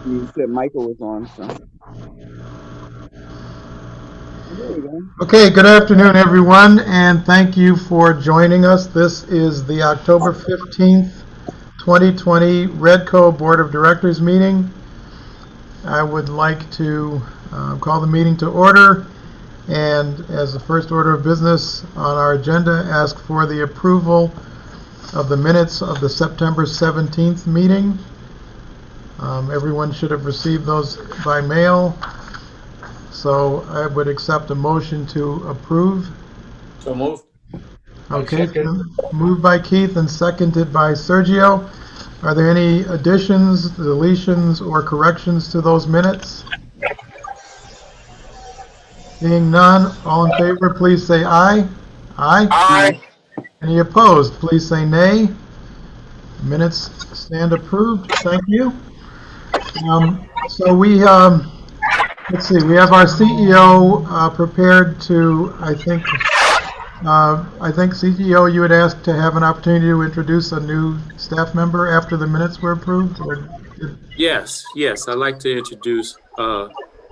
You said Michael was on, so there we go. Okay, good afternoon, everyone, and thank you for joining us. This is the October 15th, 2020 REDCO Board of Directors meeting. I would like to call the meeting to order, and as the first order of business on our agenda, ask for the approval of the minutes of the September 17th meeting. Everyone should have received those by mail. So I would accept a motion to approve. So moved. Okay, moved by Keith and seconded by Sergio. Are there any additions, deletions, or corrections to those minutes? Seeing none, all in favor, please say aye. Aye. Aye. Any opposed, please say nay. Minutes stand approved. Thank you. So let's see, we have our CEO prepared to, I think CEO, you had asked to have an opportunity to introduce a new staff member after the minutes were approved? Yes. I'd like to introduce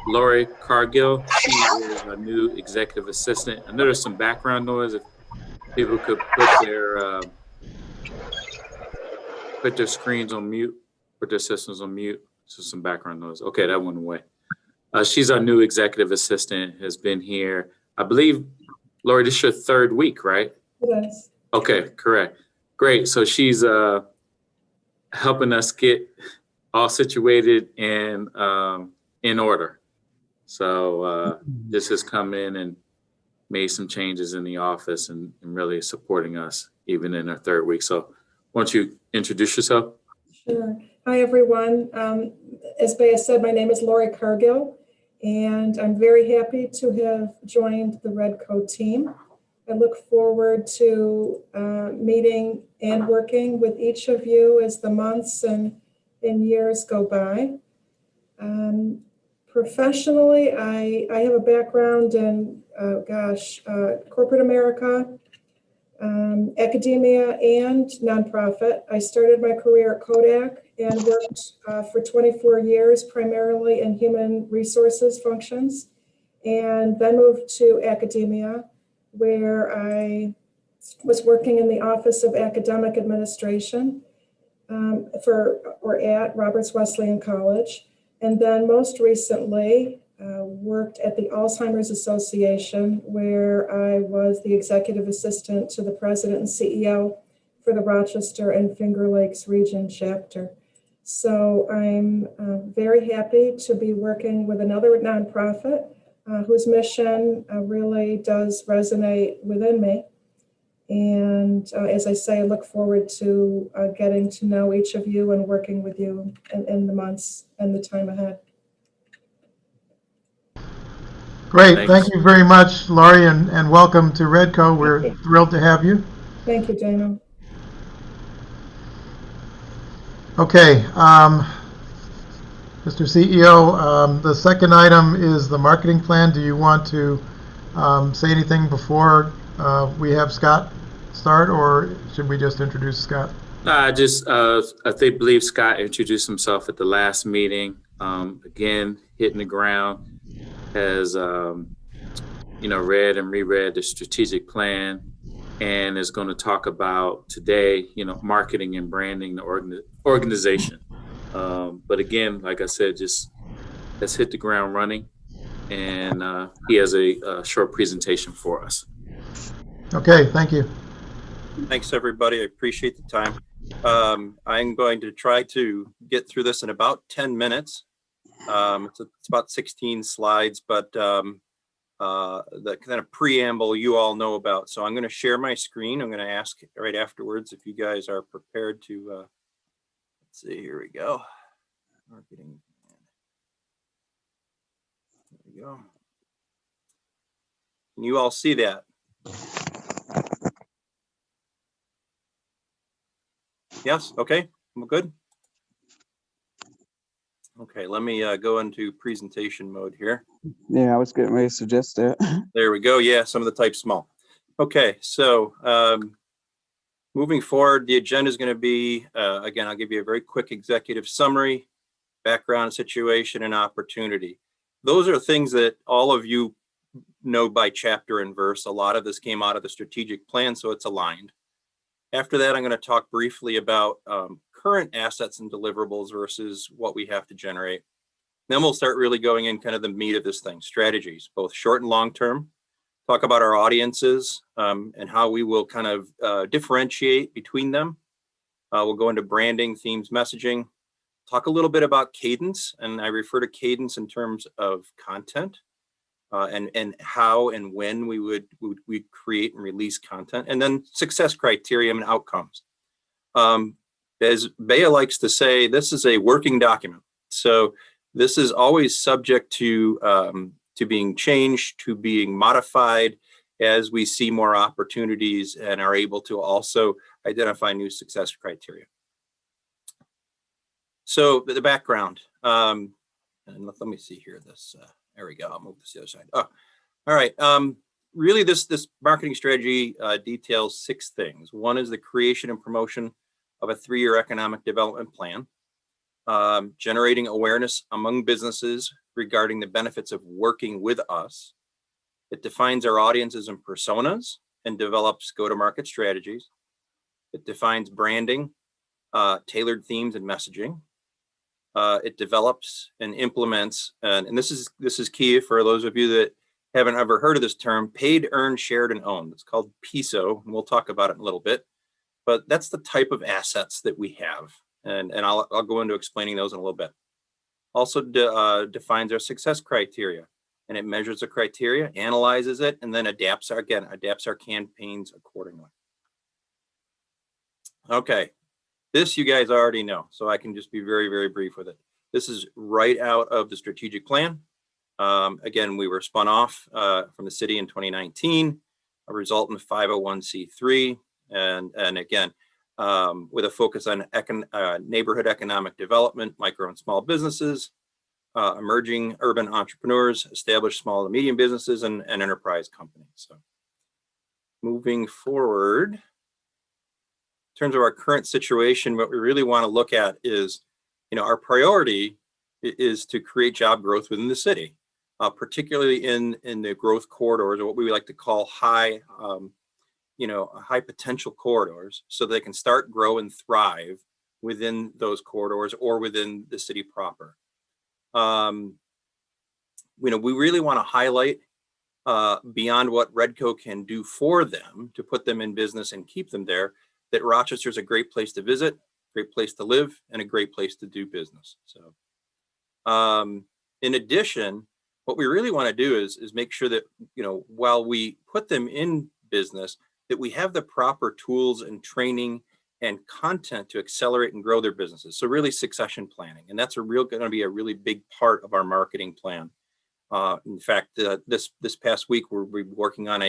Laurie Cargill. She is a new executive assistant. I know there's some background noise. If people could put their screens on mute, put their systems on mute. So some background noise. Okay, that went away. She's our new executive assistant, has been here, I believe, Laurie, this is your third week, right? Yes. Okay, correct. Great. So she's helping us get all situated and in order. So this has come in and made some changes in the office and really supporting us even in our third week. So why don't you introduce yourself? Sure. Hi, everyone. As Sba said, my name is Laurie Cargill, and I'm very happy to have joined the REDCO team. I look forward to meeting and working with each of you as the months and years go by. Professionally, I have a background in, corporate America, academia, and nonprofit. I started my career at Kodak and worked for 24 years, primarily in human resources functions, and then moved to academia, where I was working in the Office of Academic Administration at Roberts Wesleyan College. And then most recently worked at the Alzheimer's Association, where I was the executive assistant to the president and CEO for the Rochester and Finger Lakes region chapter. So I'm very happy to be working with another nonprofit whose mission really does resonate within me. And as I say, I look forward to getting to know each of you and working with you in the months and the time ahead. Great. Thanks. Thank you very much, Laurie, and welcome to REDCO. We're thrilled to have you. Thank you, Dana. Okay, Mr. CEO, the second item is the marketing plan. Do you want to say anything before we have Scott start, or should we just introduce Scott? I believe Scott introduced himself at the last meeting. Again, hitting the ground, has read and reread the strategic plan, and is going to talk about today, marketing and branding the organization. But again, like I said, just let's hit the ground running, and he has a short presentation for us. Okay, thank you. Thanks, everybody. I appreciate the time. I'm going to try to get through this in about 10 minutes. It's about 16 slides, but the kind of preamble you all know about. So I'm going to share my screen. I'm going to ask right afterwards if you guys are prepared to, let's see, here we go. Marketing. There we go. Can you all see that? Yes, okay, I'm good. Okay, let me go into presentation mode here. Yeah, I was getting ready to suggest that. There we go. Yeah, some of the type small. Okay, so moving forward, the agenda is going to be, again, I'll give you a very quick executive summary. background, situation, and opportunity. Those are things that all of you know by chapter and verse. A lot of this came out of the strategic plan, so it's aligned. After that, I'm going to talk briefly about current assets and deliverables versus what we have to generate. Then we'll start really going in kind of the meat of this thing, strategies, both short and long term. Talk about our audiences and how we will kind of differentiate between them. We'll go into branding, themes, messaging. Talk a little bit about cadence, and I refer to cadence in terms of content and how and when we would create and release content, and then success criteria and outcomes. As Bea likes to say, this is a working document. So this is always subject to being changed, to being modified as we see more opportunities and are able to also identify new success criteria. So the background, and let me see here, this, there we go, I'll move this to the other side. Oh, all right, really this marketing strategy details 6 things. One is the creation and promotion of a 3-year economic development plan, generating awareness among businesses regarding the benefits of working with us. It defines our audiences and personas and develops go-to-market strategies. It defines branding, tailored themes and messaging. It develops and implements, and this is key for those of you that haven't ever heard of this term, paid, earned, shared, and owned. It's called PESO, and we'll talk about it in a little bit. But that's the type of assets that we have, and I'll go into explaining those in a little bit. Also defines our success criteria, and it measures the criteria, analyzes it, and then adapts our campaigns accordingly. Okay. This you guys already know, so I can just be very, very brief with it. This is right out of the strategic plan. Again, we were spun off from the city in 2019, a resultant 501c3, and again, with a focus on neighborhood economic development, micro and small businesses, emerging urban entrepreneurs, established small and medium businesses, and enterprise companies. So moving forward, in terms of our current situation, what we really want to look at is, our priority is to create job growth within the city, particularly in the growth corridors, or what we like to call high potential corridors, so they can start, grow, and thrive within those corridors or within the city proper. We really want to highlight beyond what REDCO can do for them to put them in business and keep them there, that Rochester is a great place to visit, great place to live, and a great place to do business. So in addition, what we really want to do is make sure that, while we put them in business, that we have the proper tools and training and content to accelerate and grow their businesses. So really succession planning. And that's going to be a really big part of our marketing plan. In fact, this past week, we're working on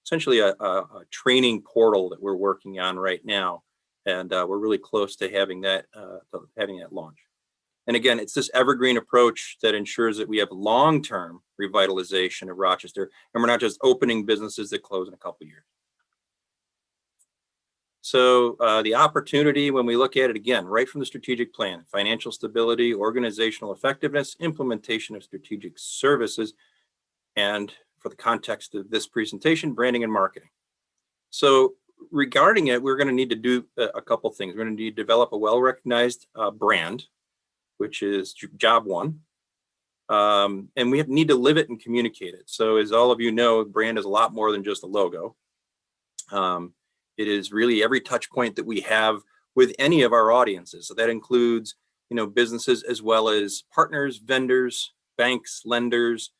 essentially a training portal that we're working on right now. And we're really close to having that launch. And again, it's this evergreen approach that ensures that we have long-term revitalization of Rochester, and we're not just opening businesses that close in a couple of years. So the opportunity, when we look at it again, right from the strategic plan, financial stability, organizational effectiveness, implementation of strategic services, and for the context of this presentation, branding and marketing. So regarding it, we're going to need to do a couple things. We're going to need to develop a well-recognized brand, which is job one. And we need to live it and communicate it. So as all of you know, brand is a lot more than just a logo. It is really every touch point that we have with any of our audiences. So that includes, businesses as well as partners, vendors, banks, lenders,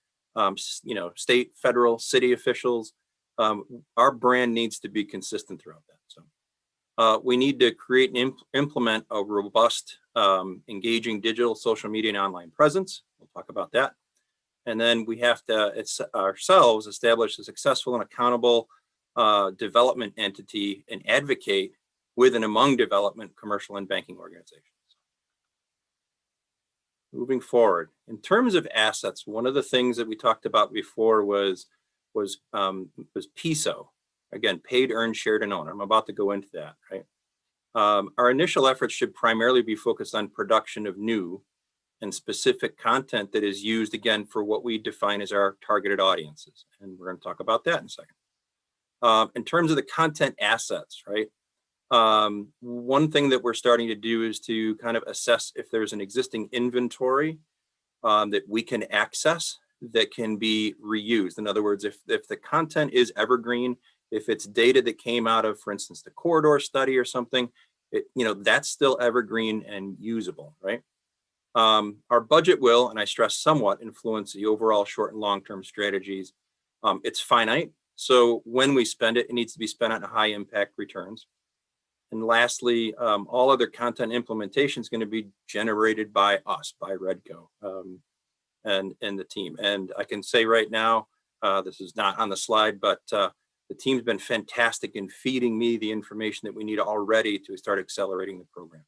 state, federal, city officials. Our brand needs to be consistent throughout that. So we need to create and implement a robust, engaging digital, social media, and online presence. We'll talk about that. And then we have to ourselves establish a successful and accountable development entity and advocate with and among development, commercial, and banking organizations. Moving forward, in terms of assets, one of the things that we talked about before was PESO. Again, paid, earned, shared, and owned. I'm about to go into that, right? Our initial efforts should primarily be focused on production of new and specific content that is used, again, for what we define as our targeted audiences. And we're going to talk about that in a second. In terms of the content assets, right? One thing that we're starting to do is to kind of assess if there's an existing inventory that we can access that can be reused. In other words, if the content is evergreen, if it's data that came out of, for instance, the corridor study or something, that's still evergreen and usable, right? Our budget will, and I stress somewhat, influence the overall short and long-term strategies. It's finite, so when we spend it, it needs to be spent on high impact returns. And lastly, all other content implementation is going to be generated by us, by REDCO, and the team. And I can say right now, this is not on the slide, but the team's been fantastic in feeding me the information that we need already to start accelerating the program.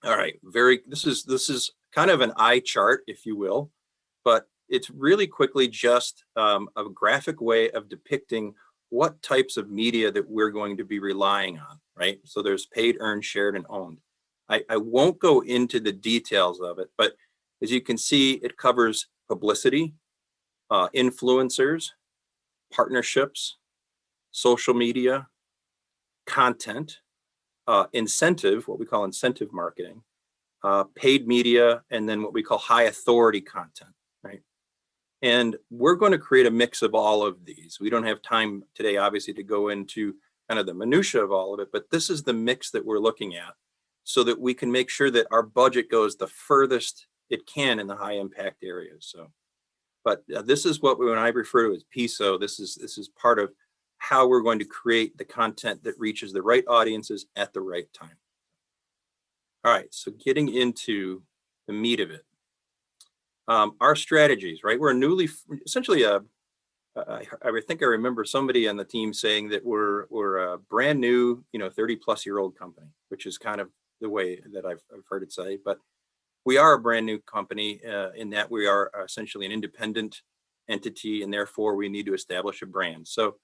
All right, this is kind of an eye chart, if you will, but it's really quickly just a graphic way of depicting what types of media that we're going to be relying on, right? So there's paid, earned, shared, and owned. I won't go into the details of it, but as you can see, it covers publicity, influencers, partnerships, social media, content, incentive, what we call incentive marketing, paid media, and then what we call high authority content, right? And we're going to create a mix of all of these. We don't have time today, obviously, to go into kind of the minutia of all of it, but this is the mix that we're looking at so that we can make sure that our budget goes the furthest it can in the high impact areas. So, but this is what when I refer to as PISO, this is part of how we're going to create the content that reaches the right audiences at the right time. All right, so getting into the meat of it. Our strategies, right? We're essentially I think I remember somebody on the team saying that we're a brand new, 30-plus-year-old company, which is kind of the way that I've heard it say. But we are a brand new company in that we are essentially an independent entity, and therefore we need to establish a brand. So,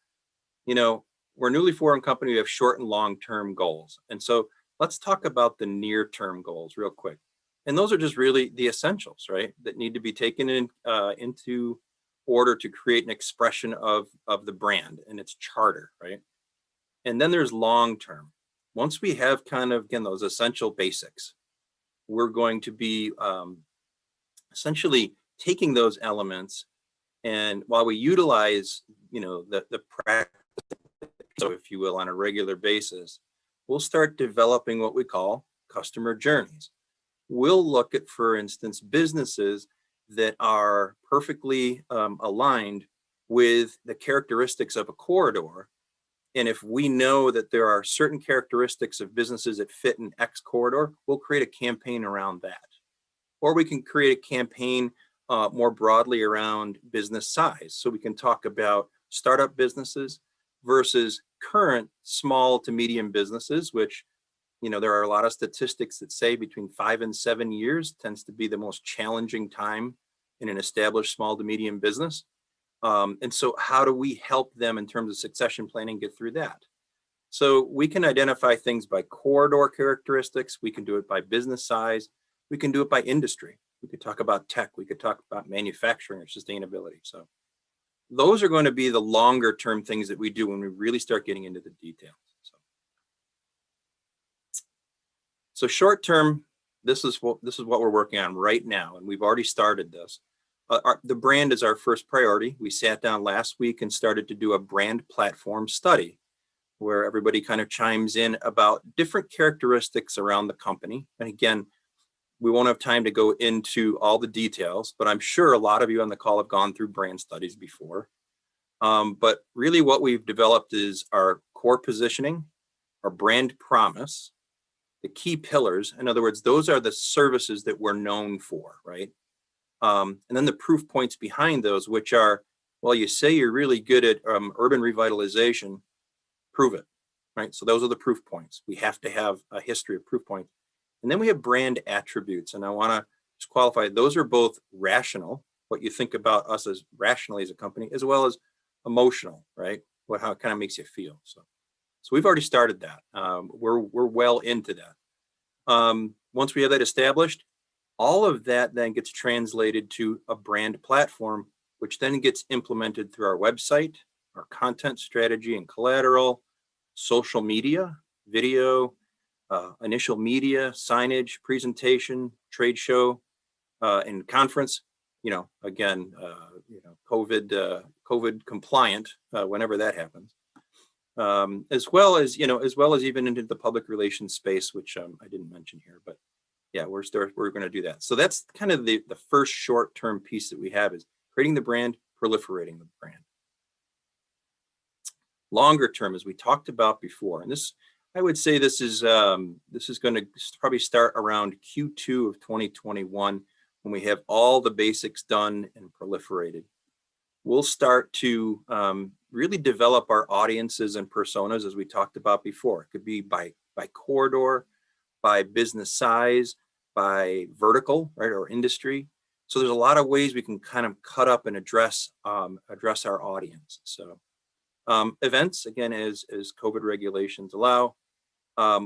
we're a newly formed company. We have short and long-term goals. And so let's talk about the near-term goals real quick. And those are just really the essentials, right? That need to be taken into order to create an expression of the brand and its charter, right? And then there's long-term. Once we have kind of, again, those essential basics, we're going to be essentially taking those elements, and while we utilize, the practice, so if you will, on a regular basis, we'll start developing what we call customer journeys. We'll look at, for instance, businesses that are perfectly aligned with the characteristics of a corridor. And if we know that there are certain characteristics of businesses that fit in X corridor, we'll create a campaign around that. Or we can create a campaign more broadly around business size. So we can talk about startup businesses versus current small to medium businesses, which, there are a lot of statistics that say between 5 and 7 years tends to be the most challenging time in an established small to medium business. And so how do we help them in terms of succession planning get through that? So we can identify things by corridor characteristics. We can do it by business size. We can do it by industry. We could talk about tech. We could talk about manufacturing or sustainability. So those are going to be the longer term things that we do when we really start getting into the details. So short term, this is what we're working on right now, and we've already started this. The brand is our first priority. We sat down last week and started to do a brand platform study where everybody kind of chimes in about different characteristics around the company. And again, we won't have time to go into all the details, but I'm sure a lot of you on the call have gone through brand studies before. But really what we've developed is our core positioning, our brand promise, the key pillars. In other words, those are the services that we're known for, right? And then the proof points behind those, which are, well, you say you're really good at urban revitalization, prove it, right? So those are the proof points. We have to have a history of proof points. And then we have brand attributes. And I want to just qualify, those are both rational, what you think about us as rationally as a company, as well as emotional, right? How it kind of makes you feel. So we've already started that. We're well into that. Once we have that established, All of that then gets translated to a brand platform, which then gets implemented through our website, our content strategy and collateral, social media, video, initial media, signage, presentation, trade show, and conference. Again, COVID compliant whenever that happens, as well as even into the public relations space, which I didn't mention here, but yeah, we're going to do that. So that's kind of the first short-term piece that we have, is creating the brand, proliferating the brand. Longer term, as we talked about before, and this, I would say this is going to probably start around Q2 of 2021, when we have all the basics done and proliferated. We'll start to really develop our audiences and personas, as we talked about before. It could be by corridor, by business size, by vertical, right, or industry. So there's a lot of ways we can kind of cut up and address our audience. So events, again, as COVID regulations allow,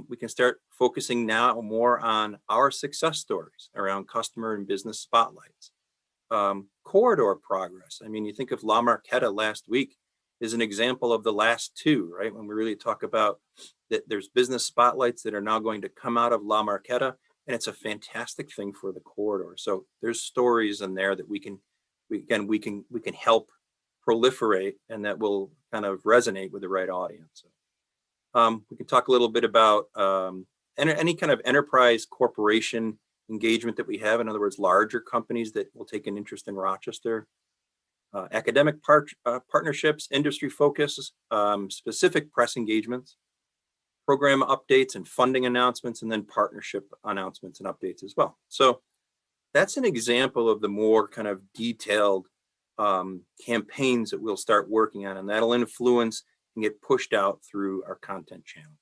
we can start focusing now more on our success stories around customer and business spotlights. Corridor progress. I mean, you think of La Marqueta last week is an example of the last two, right? When we really talk about that there's business spotlights that are now going to come out of La Marqueta, and it's a fantastic thing for the corridor. So there's stories in there that we can help proliferate, and that will kind of resonate with the right audience. We can talk a little bit about any kind of enterprise corporation engagement that we have. In other words, larger companies that will take an interest in Rochester. Academic partnerships, industry focus, specific press engagements, program updates and funding announcements, and then partnership announcements and updates as well. So that's an example of the more kind of detailed campaigns that we'll start working on, and that'll influence and get pushed out through our content channels.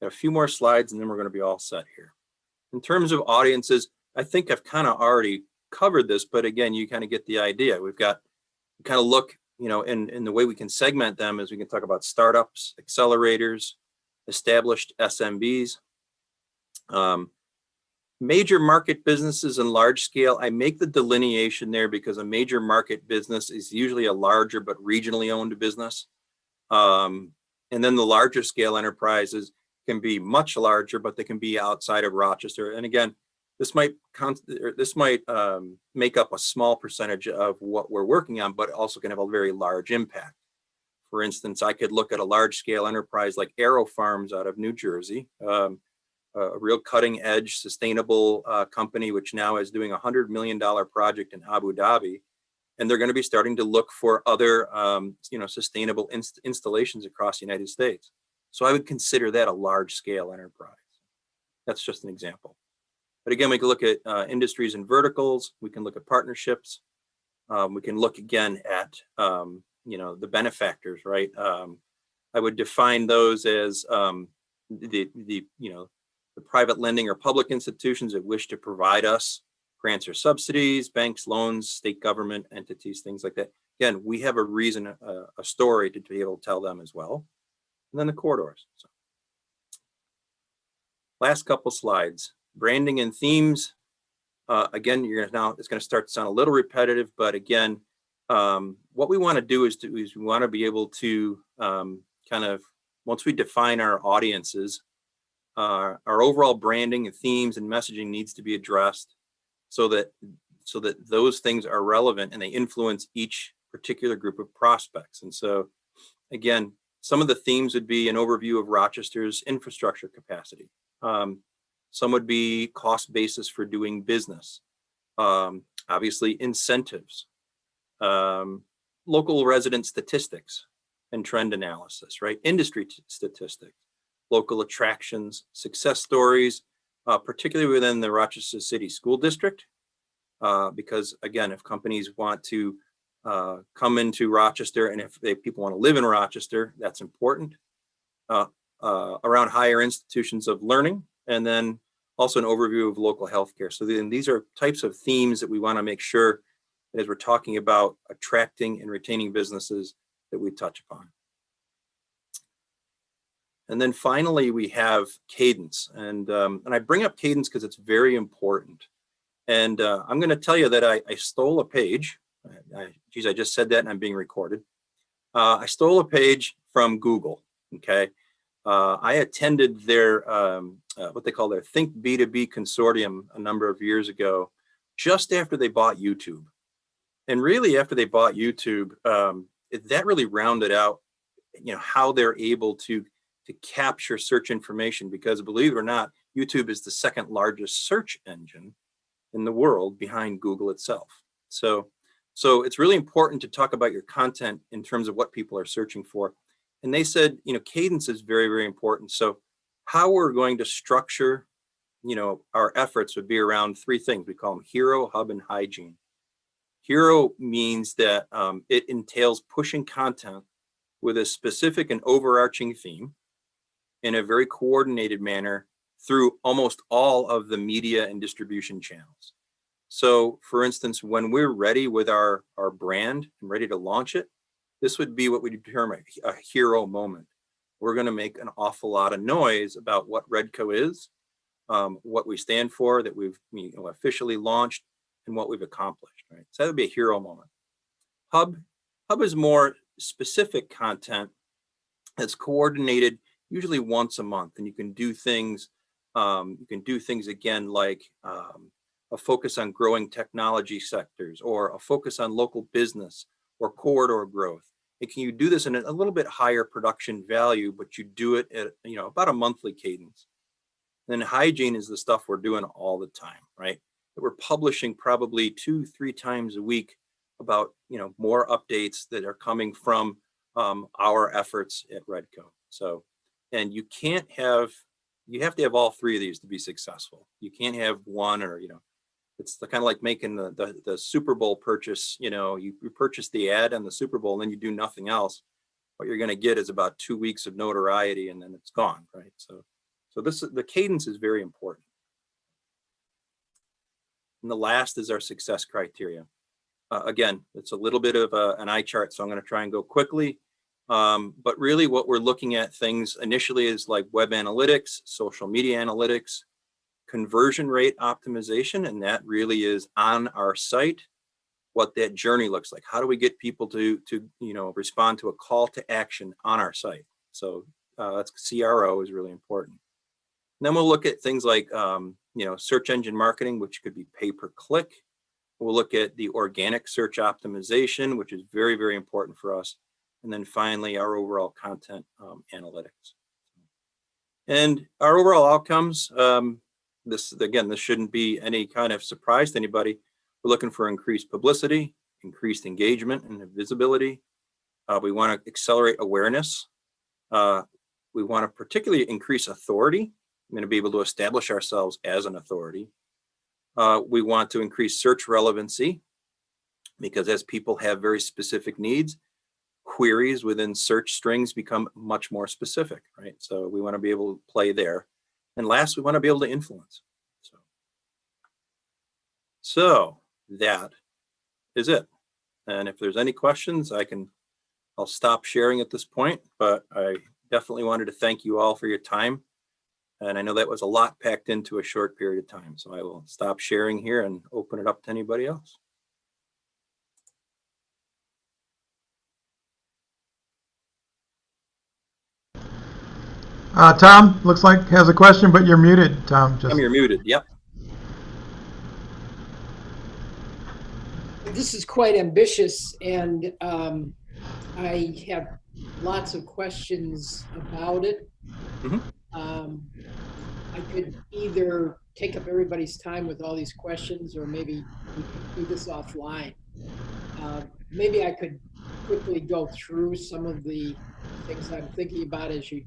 Got a few more slides and then we're going to be all set here. In terms of audiences, I think I've kind of already covered this, but again, you kind of get the idea. We kind of look, in the way we can segment them is we can talk about startups, accelerators, established SMBs, major market businesses, and large scale. I make the delineation there because a major market business is usually a larger but regionally owned business. And then the larger scale enterprises can be much larger, but they can be outside of Rochester. And again, this might make up a small percentage of what we're working on, but also can have a very large impact. For instance, I could look at a large scale enterprise like Aero Farms out of New Jersey, a real cutting edge sustainable company, which now is doing a $100 million project in Abu Dhabi. And they're going to be starting to look for other sustainable installations across the United States. So I would consider that a large scale enterprise. That's just an example. But again, we can look at industries and verticals. We can look at partnerships. We can look again at the benefactors, right? I would define those as the private lending or public institutions that wish to provide us grants or subsidies, banks, loans, state government entities, things like that. Again, we have a reason, a story to be able to tell them as well. And then the corridors. So. Last couple slides. Branding and themes. Again, it's going to start to sound a little repetitive, but again, what we want to do is we want to be able to once we define our audiences, our overall branding and themes and messaging needs to be addressed so that those things are relevant and they influence each particular group of prospects. And so, again, some of the themes would be an overview of Rochester's infrastructure capacity. Some would be cost basis for doing business, obviously incentives, local resident statistics and trend analysis, right? Industry statistics, local attractions, success stories, particularly within the Rochester City School District, because again, if companies want to come into Rochester and if people want to live in Rochester, that's important. Around higher institutions of learning, and then also an overview of local healthcare. So these are types of themes that we want to make sure that as we're talking about attracting and retaining businesses that we touch upon. And then finally, we have Cadence. And I bring up Cadence because it's very important. And I'm going to tell you that I stole a page. Geez, I just said that and I'm being recorded. I stole a page from Google, okay? I attended their, what they call their Think B2B consortium a number of years ago, just after they bought YouTube. And really after they bought YouTube, that really rounded out, how they're able to capture search information, because believe it or not, YouTube is the second largest search engine in the world behind Google itself. So it's really important to talk about your content in terms of what people are searching for. And they said, cadence is very, very important. So how we're going to structure, our efforts would be around three things. We call them hero, hub, and hygiene. Hero means that it entails pushing content with a specific and overarching theme in a very coordinated manner through almost all of the media and distribution channels. So for instance, when we're ready with our brand and ready to launch it, this would be what we term a hero moment. We're going to make an awful lot of noise about what REDCO is, what we stand for, that we've officially launched, and what we've accomplished, right? So that would be a hero moment. Hub is more specific content that's coordinated usually once a month, and you can do things again like a focus on growing technology sectors, or a focus on local business or corridor growth. And can you do this in a little bit higher production value, but you do it at about a monthly cadence. And then hygiene is the stuff we're doing all the time, right? That we're publishing probably 2-3 times a week about more updates that are coming from our efforts at REDCO. So, and you have to have all three of these to be successful. You can't have one, or it's kind of like making the Super Bowl purchase. You purchase the ad and the Super Bowl, and then you do nothing else. What you're going to get is about 2 weeks of notoriety, and then it's gone, right? So the cadence is very important. And the last is our success criteria. Again, it's a little bit of an eye chart, so I'm going to try and go quickly. But really what we're looking at things initially is like web analytics, social media analytics, conversion rate optimization, and that really is on our site, what that journey looks like. How do we get people to respond to a call to action on our site? So that's CRO is really important. And then we'll look at things like search engine marketing, which could be pay-per-click. We'll look at the organic search optimization, which is very, very important for us. And then finally, our overall content analytics. And our overall outcomes, this shouldn't be any kind of surprise to anybody. We're looking for increased publicity, increased engagement and visibility. We want to accelerate awareness. We want to particularly increase authority. We're going to be able to establish ourselves as an authority. We want to increase search relevancy, because as people have very specific needs, queries within search strings become much more specific, right? So we want to be able to play there. And last, we want to be able to influence. So that is it. And if there's any questions, I'll stop sharing at this point, but I definitely wanted to thank you all for your time. And I know that was a lot packed into a short period of time. So I will stop sharing here and open it up to anybody else. Tom, looks like has a question, but you're muted, Tom. You're muted, yep. This is quite ambitious, and I have lots of questions about it. Mm-hmm. I could either take up everybody's time with all these questions, or maybe we could do this offline. Maybe I could quickly go through some of the things I'm thinking about as you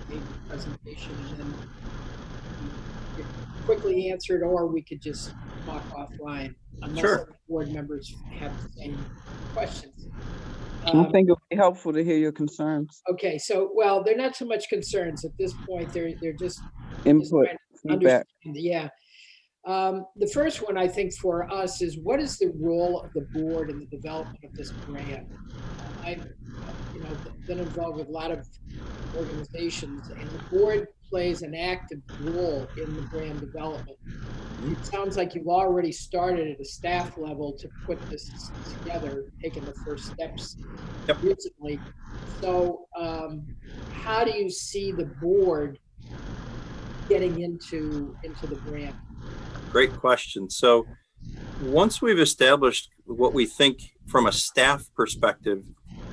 gave the presentation, and then you could quickly answer it, or we could just talk offline. Unless Sure. Board members have the same questions. I think it would be helpful to hear your concerns. Okay, so, well, they're not so much concerns at this point. They're just Input, trying to feedback. understand. Yeah. The first one, I think, for us is what is the role of the board in the development of this brand? I've been involved with a lot of organizations, and the board plays an active role in the brand development. It sounds like you've already started at a staff level to put this together, taking the first steps recently. So how do you see the board getting into the brand? Great question. So once we've established what we think from a staff perspective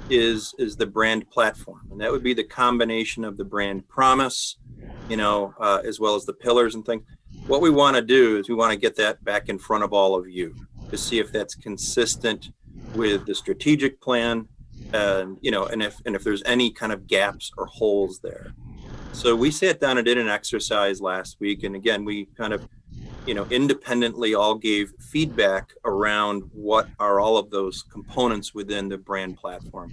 is the brand platform, and that would be the combination of the brand promise, as well as the pillars and things. What we want to do is we want to get that back in front of all of you to see if that's consistent with the strategic plan, and if there's any kind of gaps or holes there. So we sat down and did an exercise last week, and again, we kind of independently all gave feedback around what are all of those components within the brand platform.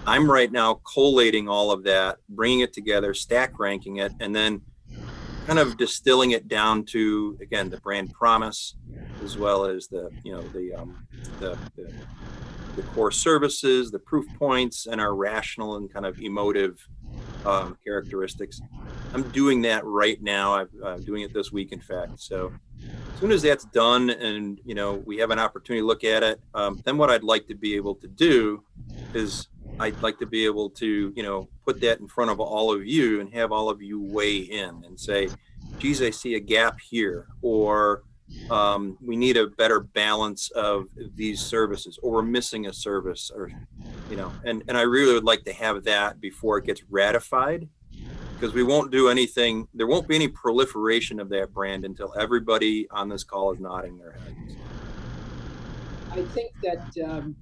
I'm right now collating all of that, bringing it together, stack ranking it, and then kind of distilling it down to, again, the brand promise, as well as the core services, the proof points, and our rational and kind of emotive characteristics. I'm doing that right now. I'm doing it this week, in fact. So as soon as that's done and, we have an opportunity to look at it, then what I'd like to be able to do is I'd like to be able to, put that in front of all of you and have all of you weigh in and say, geez, I see a gap here, or we need a better balance of these services, or we're missing a service, or, and I really would like to have that before it gets ratified, because we won't do anything. There won't be any proliferation of that brand until everybody on this call is nodding their heads. I think that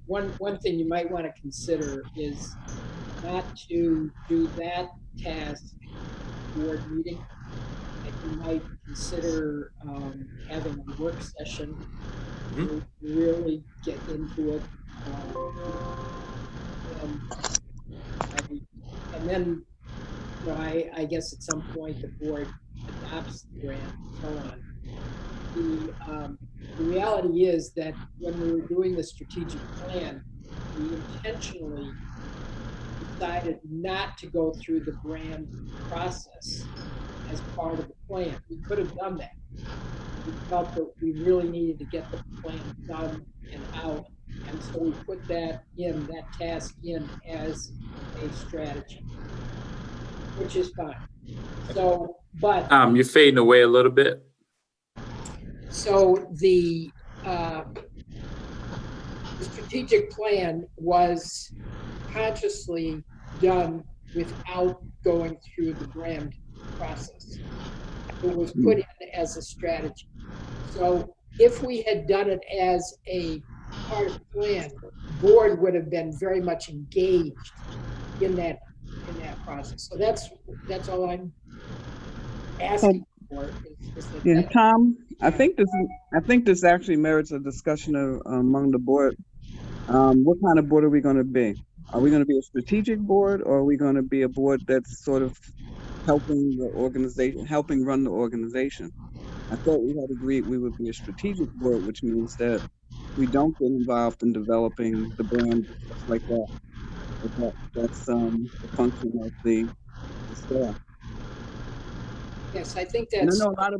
one thing you might want to consider is not to do that task board meeting. Like you might consider having a work session to really get into it, and then I guess at some point the board adopts the brand and so on. The reality is that when we were doing the strategic plan, we intentionally decided not to go through the brand process as part of the plan. We could have done that. We felt that we really needed to get the plan done and out, and so we put that task in as a strategy, which is fine. So, but you're fading away a little bit. So the strategic plan was consciously done without going through the brand process. It was put in as a strategy. So if we had done it as a part of the plan, the board would have been very much engaged in that process. So that's all I'm asking for. Yeah, Tom, I think this actually merits a discussion among the board. What kind of board are we going to be? Are we going to be a strategic board, or are we going to be a board that's sort of helping run the organization? I thought we had agreed we would be a strategic board, which means that we don't get involved in developing the brand, stuff like that. That's the function of the staff. Yes, I think And I that's. know a lot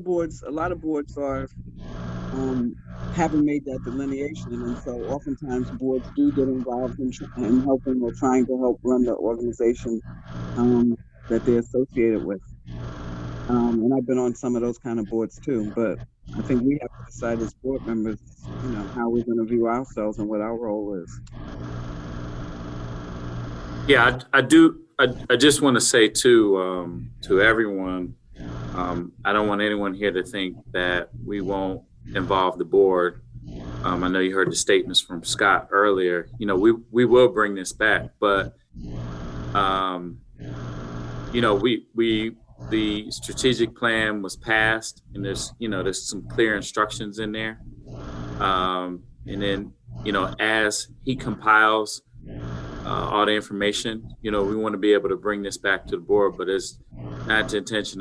of boards are haven't made that delineation, and so oftentimes boards do get involved in helping or trying to help run the organization that they're associated with. And I've been on some of those kind of boards too, but I think we have to decide as board members, how we're going to view ourselves and what our role is. Yeah, I do. I just want to say to everyone, I don't want anyone here to think that we won't involve the board. I know you heard the statements from Scott earlier. We will bring this back, but the strategic plan was passed, and there's some clear instructions in there. And then as he compiles all the information. You know, we want to be able to bring this back to the board, but it's not the intention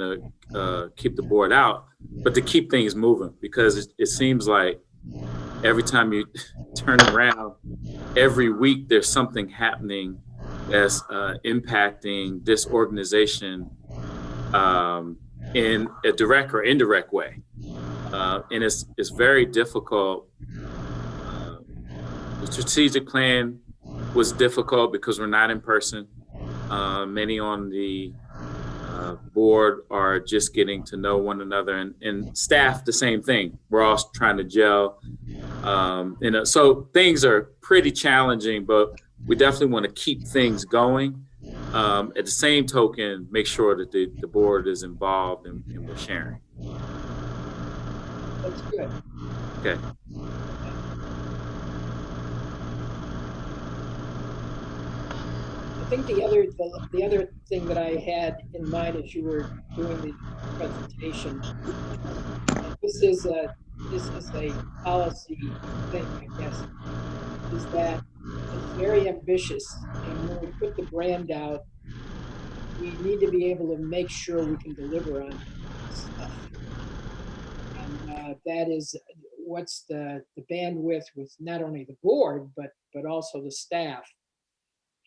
to keep the board out, but to keep things moving, because it seems like every time you turn around, every week there's something happening that's impacting this organization in a direct or indirect way. And it's very difficult. The strategic plan was difficult because we're not in person. Many on the board are just getting to know one another, and staff the same thing. We're all trying to gel. So things are pretty challenging, but we definitely want to keep things going. At the same token, make sure that the board is involved and we're sharing. That's good. Okay. I think the other thing that I had in mind as you were doing the presentation, this is a policy thing, I guess, is that it's very ambitious, and when we put the brand out, we need to be able to make sure we can deliver on stuff. And that is what's the bandwidth with not only the board, but also the staff.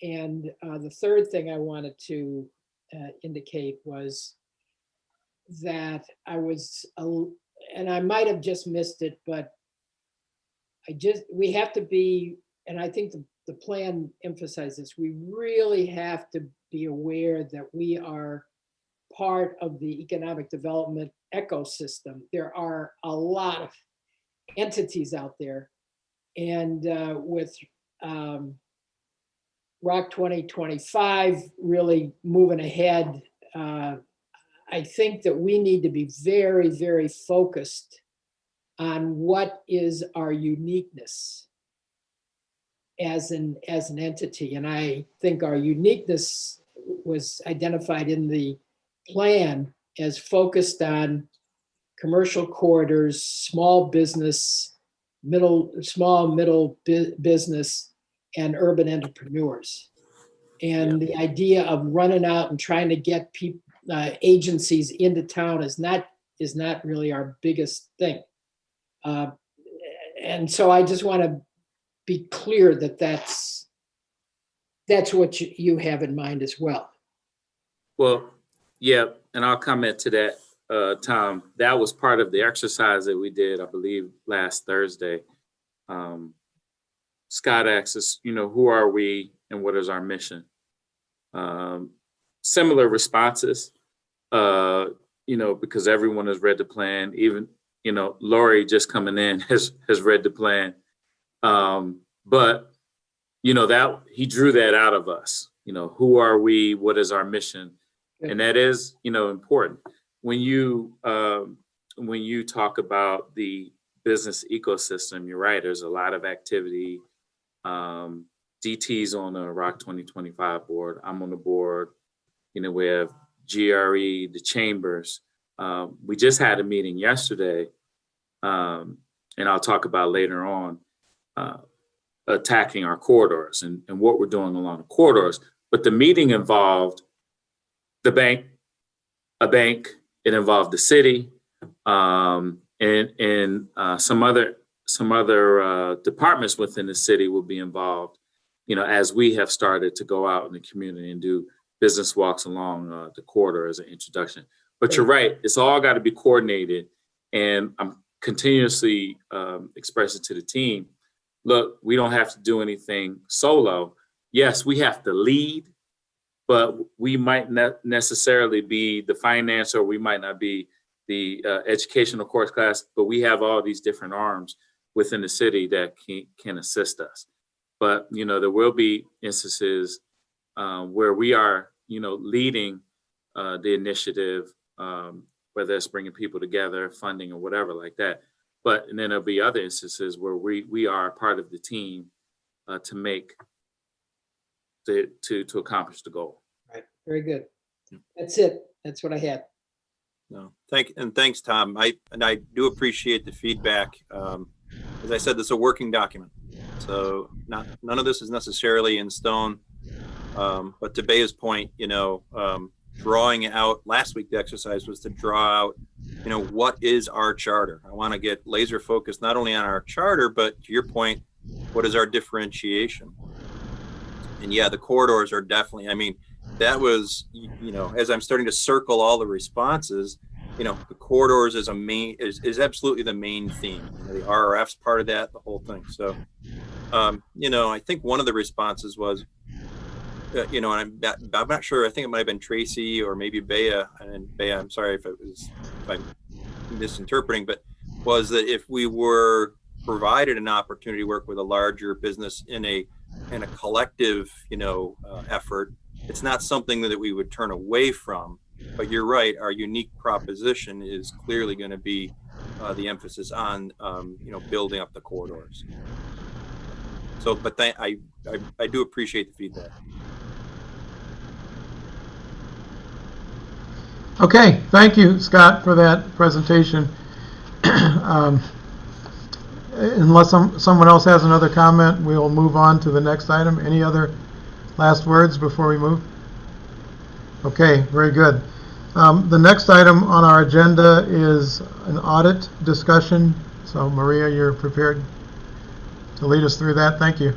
And the third thing I wanted to indicate was that I was, and I might have just missed it, but we have to be, and I think the plan emphasizes, we really have to be aware that we are part of the economic development ecosystem. There are a lot of entities out there, and with ROC 2025 really moving ahead, I think that we need to be very, very focused on what is our uniqueness as an entity. And I think our uniqueness was identified in the plan as focused on commercial corridors, small business, small middle business, and urban entrepreneurs. And the idea of running out and trying to get people, agencies into town is not really our biggest thing. And so I just want to be clear that that's what you have in mind as well. Well, yeah, and I'll comment to that, Tom. That was part of the exercise that we did, I believe, last Thursday. Scott asked us, who are we and what is our mission? Similar responses, because everyone has read the plan. Even, Laurie just coming in has read the plan. But, that he drew that out of us. Who are we? What is our mission? And that is, important. When you talk about the business ecosystem, you're right. There's a lot of activity. DT's on the ROC 2025 board. I'm on the board. We have GRE, the chambers. We just had a meeting yesterday, and I'll talk about later on, attacking our corridors and what we're doing along the corridors. But the meeting involved a bank, it involved the city, and some other departments within the city will be involved, as we have started to go out in the community and do business walks along the corridor as an introduction. But you're right, it's all got to be coordinated. And I'm continuously expressing to the team, look, we don't have to do anything solo. Yes, we have to lead, but we might not necessarily be the finance, or we might not be the educational course class, but we have all these different arms within the city that can assist us. But, there will be instances where we are, leading the initiative, whether it's bringing people together, funding, or whatever like that. But and then there'll be other instances where we are part of the team to accomplish the goal. Right. Very good. That's it. That's what I had. No, thanks, Tom. I do appreciate the feedback. As I said, this is a working document, so none of this is necessarily in stone. But to Bea's point, drawing out last week, the exercise was to draw out, what is our charter? I want to get laser focused not only on our charter, but to your point, what is our differentiation? And yeah, the corridors are definitely, that was, as I'm starting to circle all the responses, the corridors is absolutely the main theme. The RRF's part of that, the whole thing. So, I think one of the responses was, and I'm not sure. I think it might have been Tracy or maybe Bea. And Bea, I'm sorry if I'm misinterpreting, but was that if we were provided an opportunity to work with a larger business in a collective, effort, it's not something that we would turn away from. But you're right. Our unique proposition is clearly going to be the emphasis on, building up the corridors. So, but I do appreciate the feedback. Okay, thank you, Scott, for that presentation. Unless someone else has another comment, we'll move on to the next item. Any other last words before we move? Okay, very good. The next item on our agenda is an audit discussion. So, Maria, you're prepared to lead us through that? Thank you.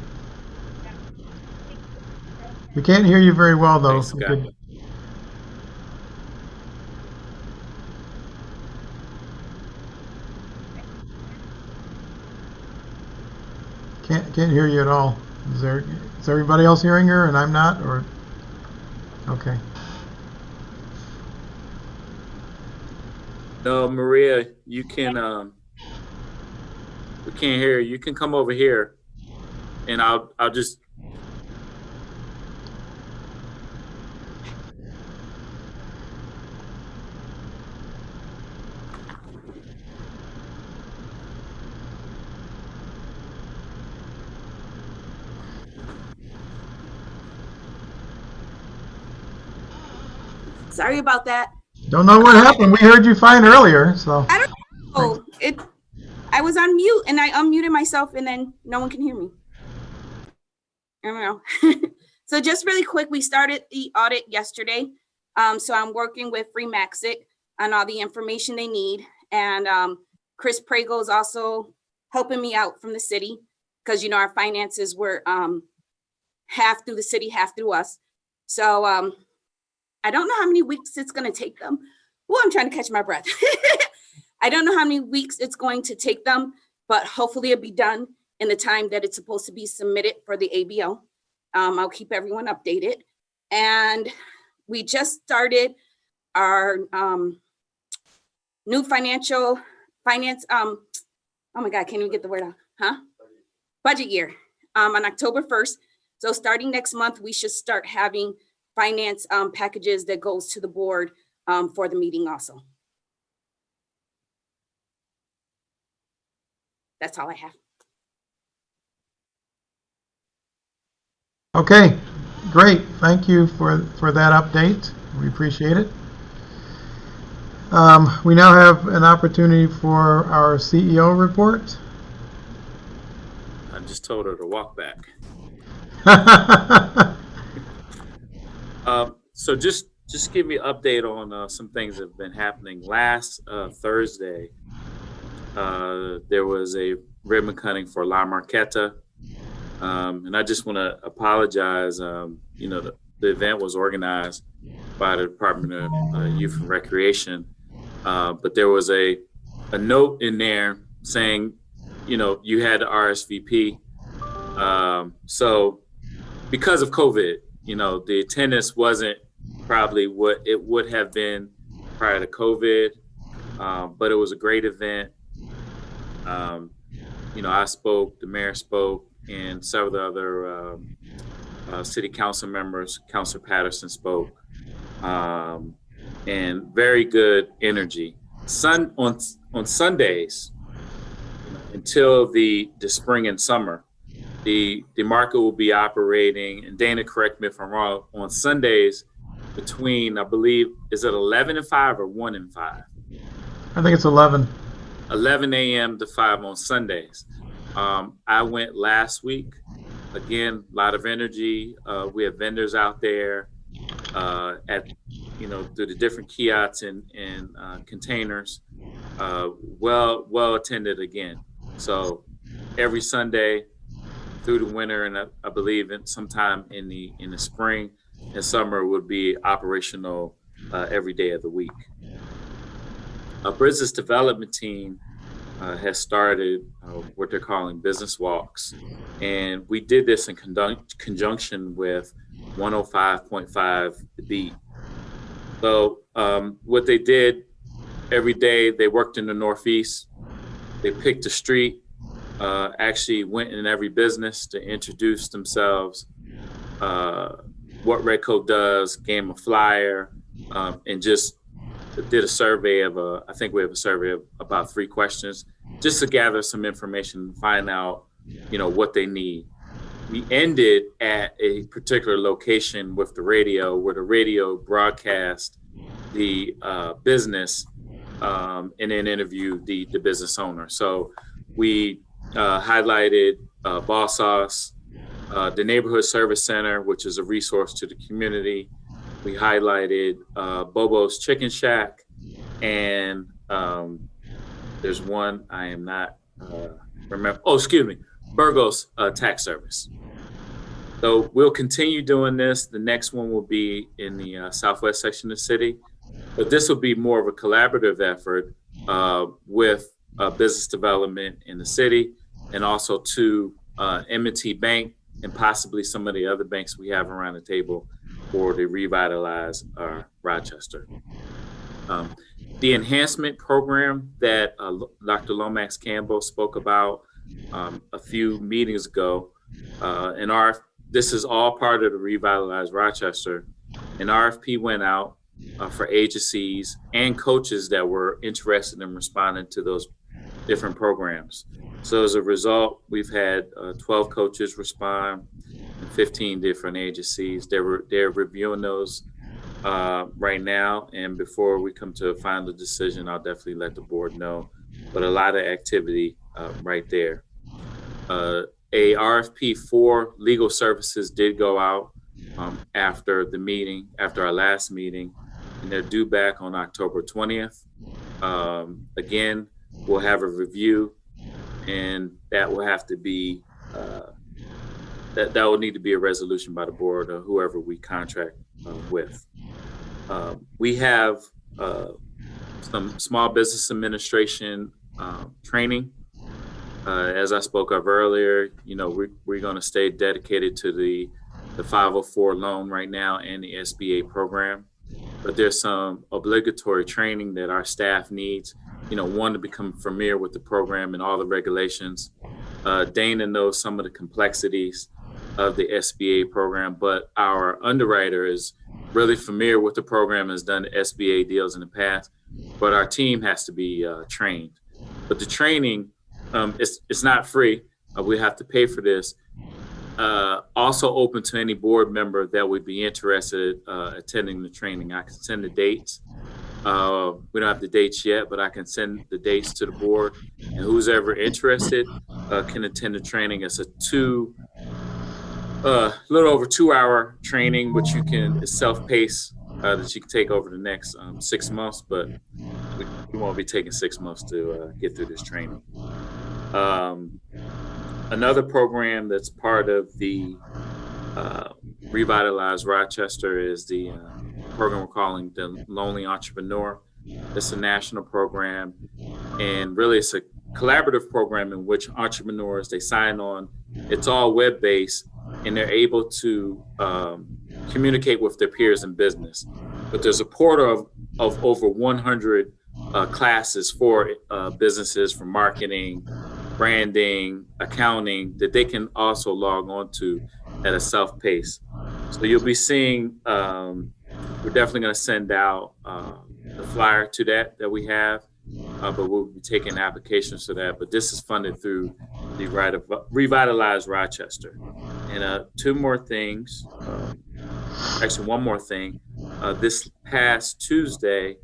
We can't hear you very well, though. Thanks, Scott. Can't hear you at all. Is everybody else hearing her and I'm not? Or okay. No, Maria, you can. We can't hear you. You can come over here, and I'll just. Sorry about that. Don't know what happened. We heard you fine earlier, so. I don't know. I was on mute and I unmuted myself and then no one can hear me. I don't know. So just really quick, we started the audit yesterday. So I'm working with Free Maxic on all the information they need. And Chris Prago is also helping me out from the city because, our finances were half through the city, half through us. So I don't know how many weeks it's going to take them. Well, I'm trying to catch my breath. I don't know how many weeks it's going to take them, but hopefully it'll be done in the time that it's supposed to be submitted for the ABO. I'll keep everyone updated. And we just started our new finance, oh my God, can't even get the word out, budget year on October 1st. So starting next month, we should start having finance packages that goes to the board for the meeting also. That's all I have. Okay, great. Thank you for that update. We appreciate it. We now have an opportunity for our CEO report. I just told her to walk back. So just give me an update on some things that have been happening. Last Thursday, there was a ribbon cutting for La Marqueta. And I just want to apologize. The event was organized by the Department of Youth and Recreation. But there was a note in there saying, you had the RSVP. So because of COVID, the attendance wasn't probably what it would have been prior to COVID, but it was a great event. I spoke, the mayor spoke, and several other city council members, Councilor Patterson spoke, and very good energy. On Sundays, until the spring and summer, the market will be operating, and Dana, correct me if I'm wrong, on Sundays between, I believe, is it 11 and 5 or 1 and 5? I think it's 11. 11 a.m. to 5 on Sundays. I went last week, Again, a lot of energy. We have vendors out there at, through the different kiosks and containers. Well attended again. So every Sunday through the winter, and I believe sometime in the spring and summer would be operational every day of the week. A business development team has started what they're calling business walks. And we did this in conjunction with 105.5 The Beat. So what they did every day, they worked in the Northeast. They picked a street, actually went in every business to introduce themselves, what REDCO does, gave them a flyer, and just did a survey of I think we have a survey of about 3 questions, just to gather some information and find out, what they need. We ended at a particular location with the radio, where the radio broadcast the business and then interviewed the business owner. So we highlighted Boss Sauce, the Neighborhood Service Center, which is a resource to the community. We highlighted Bobo's Chicken Shack, and there's one I am not remember. Oh, excuse me, Burgos Tax Service. So we'll continue doing this. The next one will be in the southwest section of the city, but this will be more of a collaborative effort with business development in the city, and also to M&T Bank and possibly some of the other banks we have around the table for the Revitalized Rochester. The enhancement program that Dr. Lomax Campbell spoke about a few meetings ago, this is all part of the Revitalized Rochester. An RFP went out for agencies and coaches that were interested in responding to those different programs. So as a result, we've had 12 coaches respond, and 15 different agencies. They're reviewing those right now, and before we come to a final decision, I'll definitely let the board know. But a lot of activity right there. A RFP for legal services did go out after our last meeting, and they're due back on October 20th. Again, we'll have a review, and that will have to be that will need to be a resolution by the board or whoever we contract with. We have some small business administration training. As I spoke of earlier, we're going to stay dedicated to the 504 loan right now and the SBA program. But there's some obligatory training that our staff needs, one, to become familiar with the program and all the regulations. Dana knows some of the complexities of the SBA program, but our underwriter is really familiar with the program, has done SBA deals in the past, but our team has to be trained. But the training, it's not free. We have to pay for this. Also open to any board member that would be interested attending the training. I can send the dates. We don't have the dates yet, but I can send the dates to the board, and who's ever interested can attend the training. It's a little over 2-hour training, which is self-paced, that you can take over the next 6 months, but we won't be taking 6 months to get through this training. Another program that's part of the Revitalized Rochester is the program we're calling the Lonely Entrepreneur. It's a national program, and really it's a collaborative program in which entrepreneurs, they sign on. It's all web-based, and they're able to communicate with their peers in business. But there's a portal of over 100 classes for businesses, for marketing, branding, accounting, that they can also log on to at a self-pace. So you'll be seeing, we're definitely going to send out the flyer to that we have, but we'll be taking applications to that. But this is funded through the Revitalized Rochester. And 2 more things, actually 1 more thing. This past Tuesday,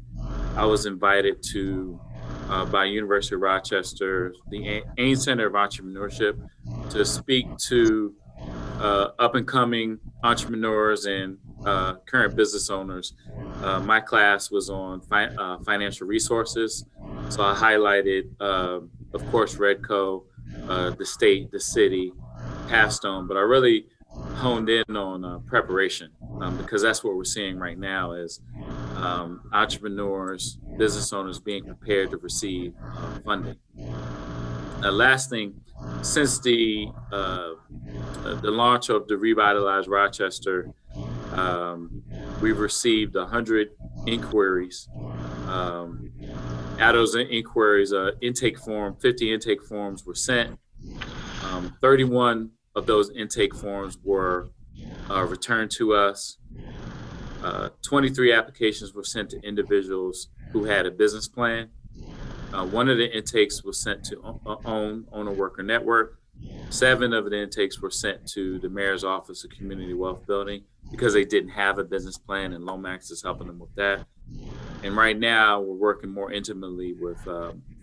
I was invited to by University of Rochester, the Ames Center of Entrepreneurship, to speak to up and coming entrepreneurs and current business owners. My class was on financial resources. So I highlighted, of course, REDCO, the state, the city, Capstone, but I really honed in on preparation because that's what we're seeing right now is entrepreneurs, business owners being prepared to receive funding. Last thing, since the launch of the Revitalized Rochester, we've received 100 inquiries. Out of those inquiries, intake form, 50 intake forms were sent. 31 of those intake forms were returned to us. 23 applications were sent to individuals who had a business plan. One of the intakes was sent to Owner Worker Network. 7 of the intakes were sent to the Mayor's Office of Community Wealth Building because they didn't have a business plan, and Lomax is helping them with that. And right now, we're working more intimately with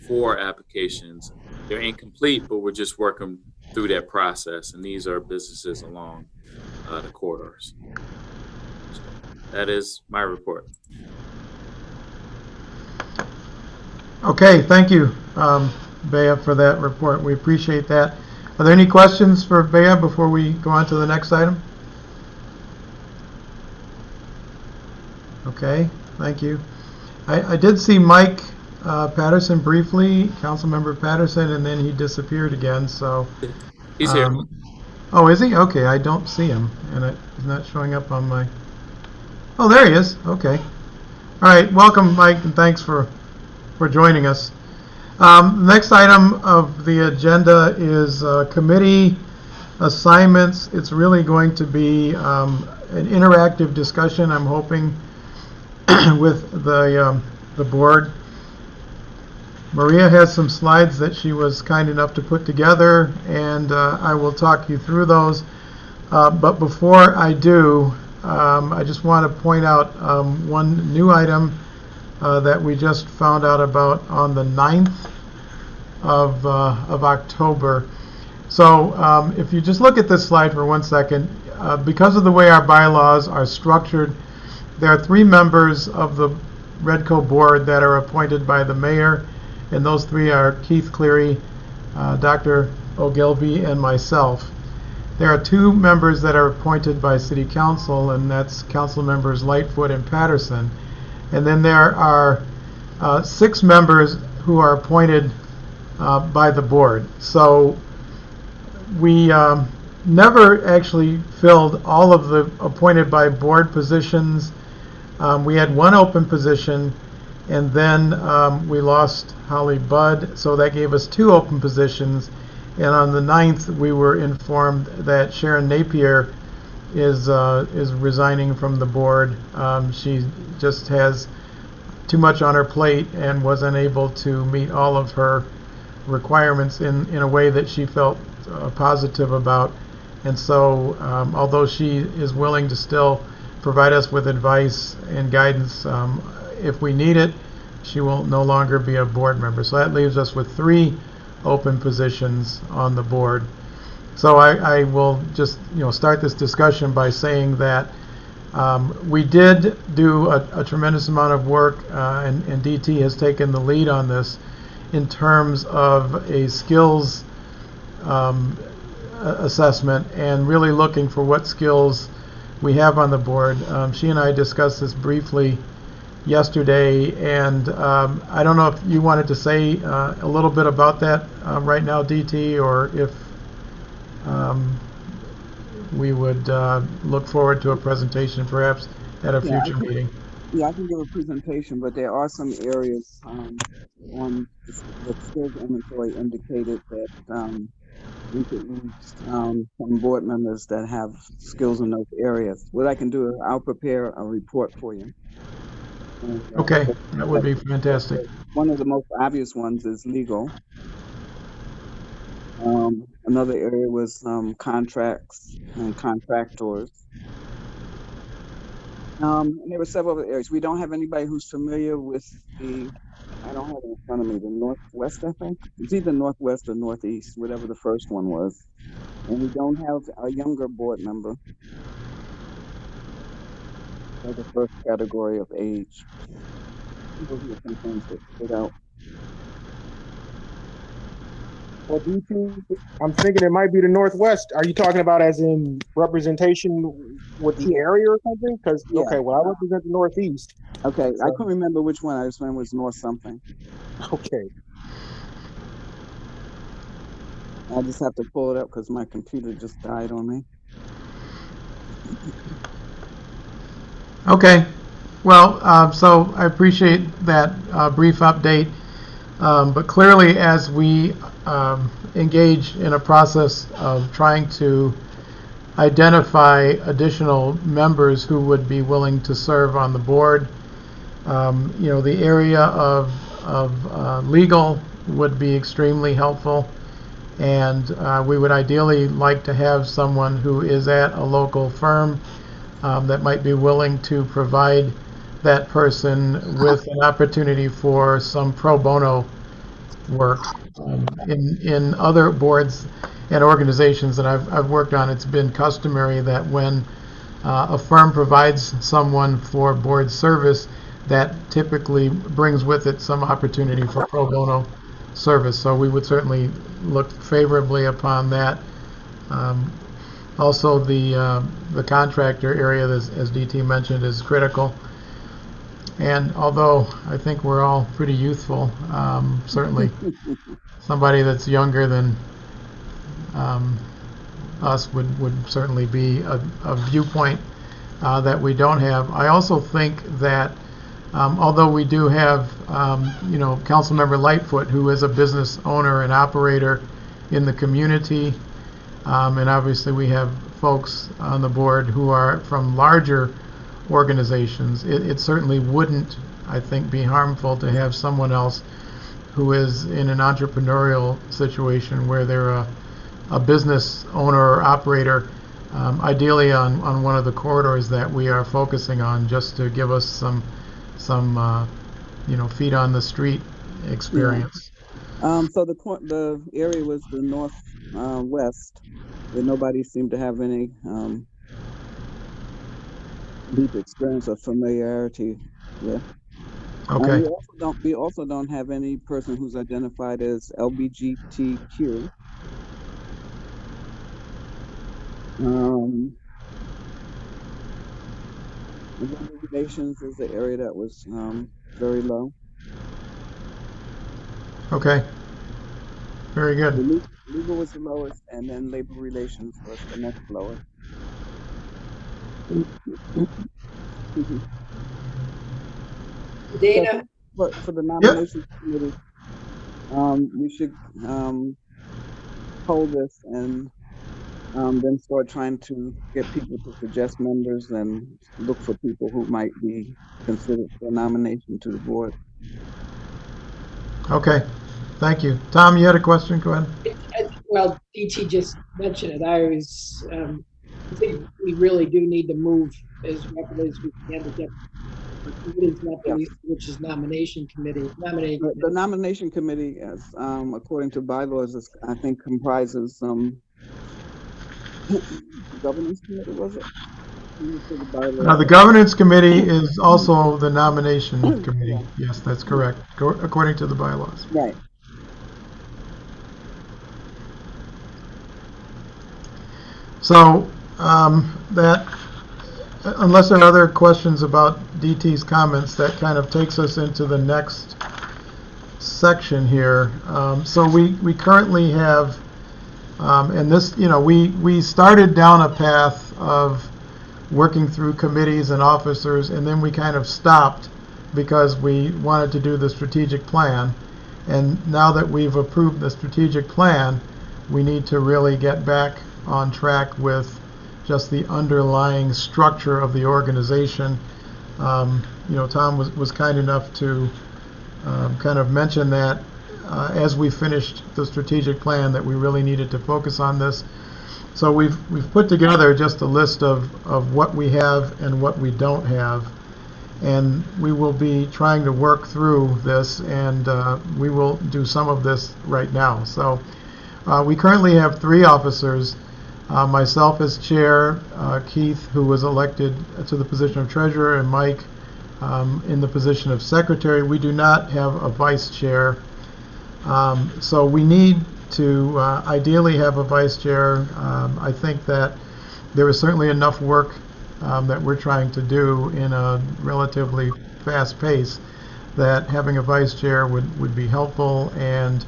4 applications. They're incomplete, but we're just working through that process. And these are businesses along the corridors. So that is my report. Okay, thank you, Bea, for that report. We appreciate that. Are there any questions for Bea before we go on to the next item? Okay, thank you. I did see Mike Patterson briefly, Councilmember Patterson, and then he disappeared again. So He's here. Oh, is he? Okay, I don't see him, and he's not showing up on my. Oh, there he is. Okay. All right, welcome, Mike, and thanks for joining us. The next item of the agenda is committee assignments. It's really going to be an interactive discussion, I'm hoping, with the board. Maria has some slides that she was kind enough to put together, and I will talk you through those. But before I do, I just want to point out one new item that we just found out about on the 9th of October. So if you just look at this slide for 1 second, because of the way our bylaws are structured, there are 3 members of the REDCO board that are appointed by the mayor, and those 3 are Keith Cleary, Dr. Ogilvy, and myself. There are 2 members that are appointed by City Council, and that's Council members Lightfoot and Patterson. And then there are 6 members who are appointed by the board. So we never actually filled all of the appointed by board positions. We had 1 open position, and then we lost Holly Budd, so that gave us 2 open positions. And on the 9th, we were informed that Sharon Napier is resigning from the board. She just has too much on her plate and was unable to meet all of her requirements in a way that she felt positive about. And so although she is willing to still provide us with advice and guidance if we need it, she will no longer be a board member. So that leaves us with 3 open positions on the board. So I will just start this discussion by saying that we did do a tremendous amount of work, and DT has taken the lead on this in terms of a skills assessment and really looking for what skills we have on the board. She and I discussed this briefly yesterday, and I don't know if you wanted to say a little bit about that right now, DT, or if we would look forward to a presentation perhaps at a future meeting. Yeah, I can give a presentation, but there are some areas on the skills inventory indicated that we could use some board members that have skills in those areas. What I can do is I'll prepare a report for you. And, okay, that would be fantastic. One of the most obvious ones is legal. Another area was contracts and contractors. And there were several other areas. We don't have anybody who's familiar with the I don't have it in front of me. The Northwest, I think. It's either Northwest or Northeast, whatever the first one was. And we don't have a younger board member for the first category of age. Those are some things that stood out. Well, DT, I'm thinking it might be the Northwest. Are you talking about as in representation with the area or something? Because, Yeah. okay, well, I represent the Northeast. Okay, So- I couldn't remember which one. I just remember it was North something. Okay. I just have to pull it up because my computer just died on me. Okay. Well, so I appreciate that brief update. But clearly, as we engage in a process of trying to identify additional members who would be willing to serve on the board, the area of legal would be extremely helpful. And we would ideally like to have someone who is at a local firm that might be willing to provide that person with an opportunity for some pro bono work. In other boards and organizations that I've worked on, it's been customary that when a firm provides someone for board service, that typically brings with it some opportunity for pro bono service. So we would certainly look favorably upon that. Also, the contractor area, as DT mentioned, is critical. And although I think we're all pretty youthful, certainly somebody that's younger than us would certainly be a viewpoint that we don't have. I also think that although we do have, Councilmember Lightfoot, who is a business owner and operator in the community, and obviously we have folks on the board who are from larger organizations, it certainly wouldn't, I think, be harmful to have someone else who is in an entrepreneurial situation where they're a business owner or operator, ideally on one of the corridors that we are focusing on, just to give us some feet on the street experience. Yeah. So the area was the Northwest, where nobody seemed to have any deep experience or familiarity with. Okay. We also don't have any person who's identified as LBGTQ. Labor relations is the area that was very low. Okay. Very good. Legal was the lowest, and then labor relations was the next lowest. Dana, For the nomination committee, we should hold this and then start trying to get people to suggest members and look for people who might be considered for nomination to the board. Okay. Thank you. Tom, you had a question? Go ahead. well, DT just mentioned it. I think we really do need to move as rapidly as we can to get the committees, not the least, which is nomination committee. The nomination committee, as according to bylaws, I think comprises governance committee, was it? The governance committee is also the nomination committee. Yes, that's correct, according to the bylaws. Right. So that, unless there are other questions about DT's comments, that kind of takes us into the next section here. So we currently have, and this, we started down a path of working through committees and officers, and then we kind of stopped because we wanted to do the strategic plan. And now that we've approved the strategic plan, we need to really get back on track with just the underlying structure of the organization. Tom was kind enough to kind of mention that as we finished the strategic plan, that we really needed to focus on this. So we've put together just a list of what we have and what we don't have. and we will be trying to work through this, and we will do some of this right now. So we currently have 3 officers, myself as chair, Keith, who was elected to the position of treasurer, and Mike in the position of secretary. We do not have a vice chair, so we need to ideally have a vice chair. I think that there is certainly enough work that we're trying to do in a relatively fast pace that having a vice chair would be helpful. And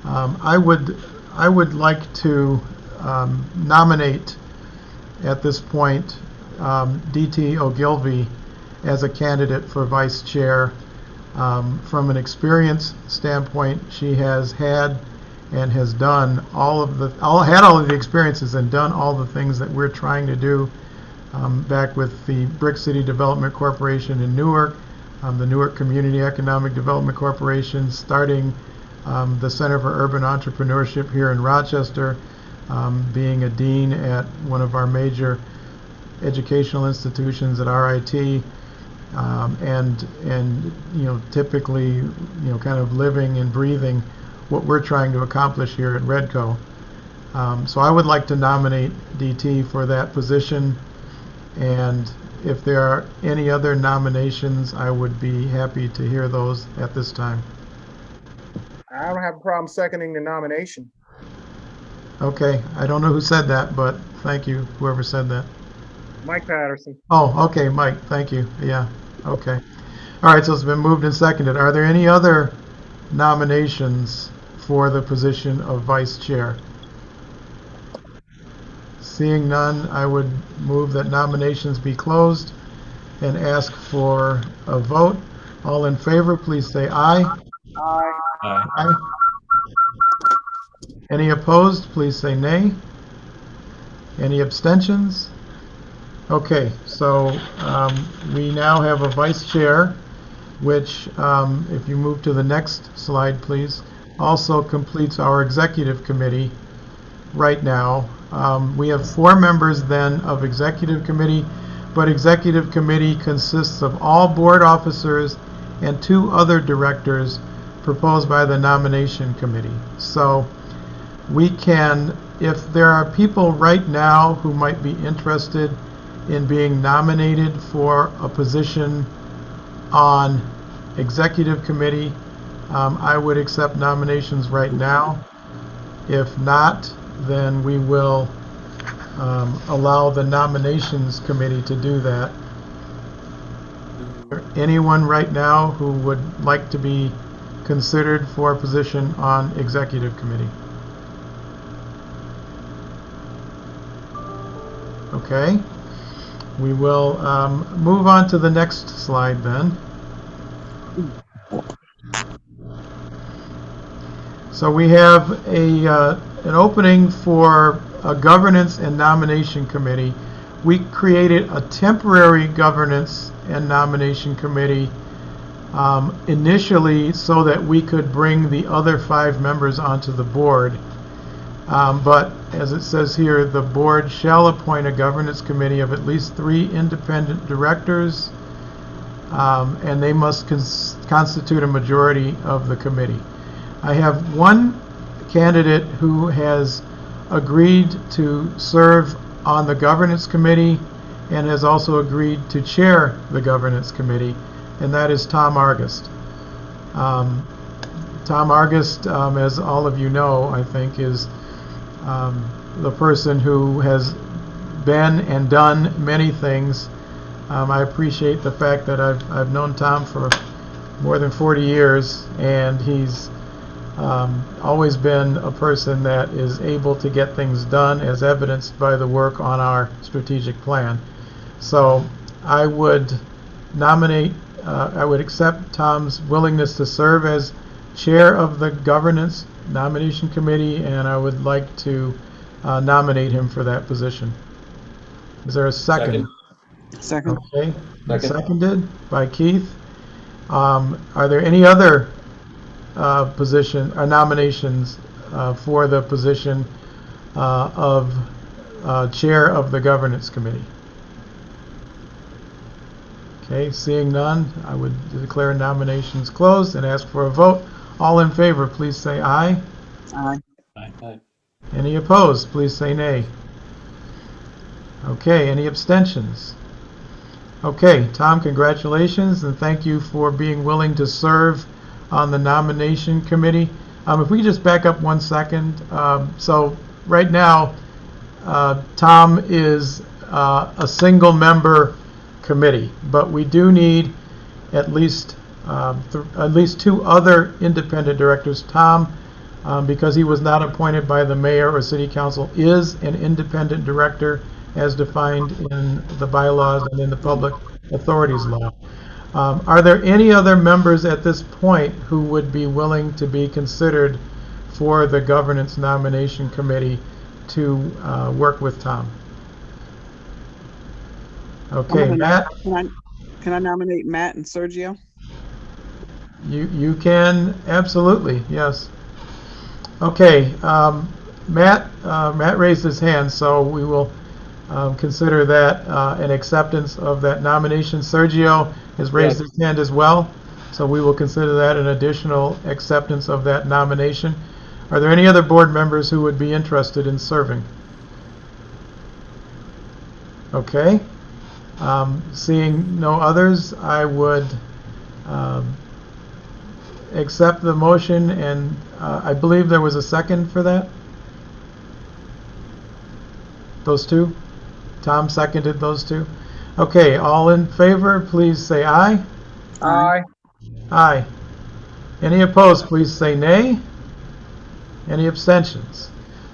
I would like to nominate at this point D.T. Ogilvy as a candidate for vice chair. From an experience standpoint, she has had and has done all of the experiences and done all the things that we're trying to do back with the Brick City Development Corporation in Newark, the Newark Community Economic Development Corporation, starting the Center for Urban Entrepreneurship here in Rochester, being a dean at one of our major educational institutions at RIT, and typically kind of living and breathing what we're trying to accomplish here at REDCO. So I would like to nominate DT for that position, and if there are any other nominations, I would be happy to hear those at this time. I don't have a problem seconding the nomination. Okay, I don't know who said that, but thank you, whoever said that. Mike Patterson. Oh, okay, Mike, thank you. Yeah, okay. All right, so it's been moved and seconded. Are there any other nominations for the position of vice chair? Seeing none, I would move that nominations be closed and ask for a vote. All in favor, please say aye. Aye. Aye. Any opposed, please say nay. Any abstentions? Okay, so we now have a vice chair, which, if you move to the next slide, please, also completes our executive committee right now. We have 4 members then of executive committee, but executive committee consists of all board officers and 2 other directors proposed by the nomination committee. So we can, if there are people right now who might be interested in being nominated for a position on executive committee, I would accept nominations right now. If not, then we will allow the nominations committee to do that. Anyone right now who would like to be considered for a position on executive committee? Okay, we will move on to the next slide then. So we have an opening for a governance and nomination committee. We created a temporary governance and nomination committee initially so that we could bring the other 5 members onto the board. But as it says here, the board shall appoint a governance committee of at least 3 independent directors, and they must constitute a majority of the committee. I have one candidate who has agreed to serve on the governance committee and has also agreed to chair the governance committee, and that is Tom Argust. Tom Argust, as all of you know, I think, is the person who has been and done many things. I appreciate the fact that I've known Tom for more than 40 years, and he's always been a person that is able to get things done, as evidenced by the work on our strategic plan. So I would nominate, I would accept Tom's willingness to serve as chair of the governance nomination committee, and I would like to nominate him for that position. Is there a second? Second. Okay, seconded by Keith. Are there any other nominations for the position of chair of the governance committee? Okay, seeing none, I would declare nominations closed and ask for a vote. All in favor, please say aye. Aye. Aye. Any opposed, please say nay. Okay, any abstentions? Okay, Tom, congratulations, and thank you for being willing to serve on the nomination committee. If we could just back up 1 second. So right now, Tom is a single member committee, but we do need at least 2 other independent directors. Tom, because he was not appointed by the mayor or city council, is an independent director as defined in the bylaws and in the public authorities law. Are there any other members at this point who would be willing to be considered for the governance nomination committee to work with Tom? Okay, Matt? Can I nominate Matt and Sergio? You can, absolutely, yes. Okay, Matt raised his hand, so we will consider that an acceptance of that nomination. Sergio has raised his hand as well, so we will consider that an additional acceptance of that nomination. Are there any other board members who would be interested in serving? Okay. Seeing no others, I would accept the motion, and I believe there was a second for that. Those two? Tom seconded those two. Okay, all in favor, please say aye. Aye. Aye. Any opposed, please say nay. Any abstentions?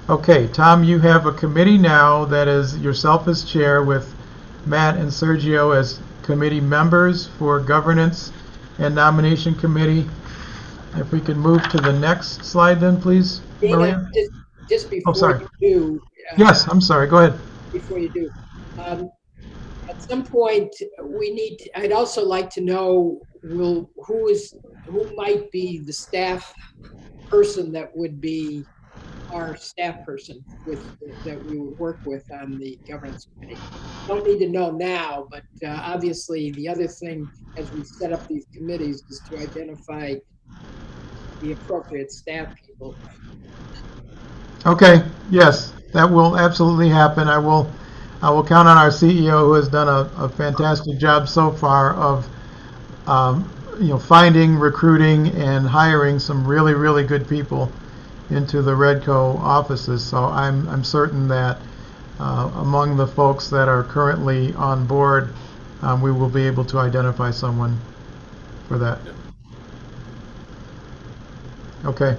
Okay, Tom, you have a committee now that is yourself as chair with Matt and Sergio as committee members for governance and nomination committee. If we can move to the next slide then, please, Maria. Dana, just before sorry. you do. Yes, I'm sorry, go ahead. Before you do. At some point, I'd also like to know who might be the staff person that would be our staff person that we would work with on the governance committee. Don't need to know now, but obviously the other thing as we set up these committees is to identify the appropriate staff people. Okay, yes, that will absolutely happen. I will count on our CEO, who has done a fantastic job so far of finding, recruiting, and hiring some really, really good people into the REDCO offices. So I'm certain that among the folks that are currently on board, we will be able to identify someone for that. Okay.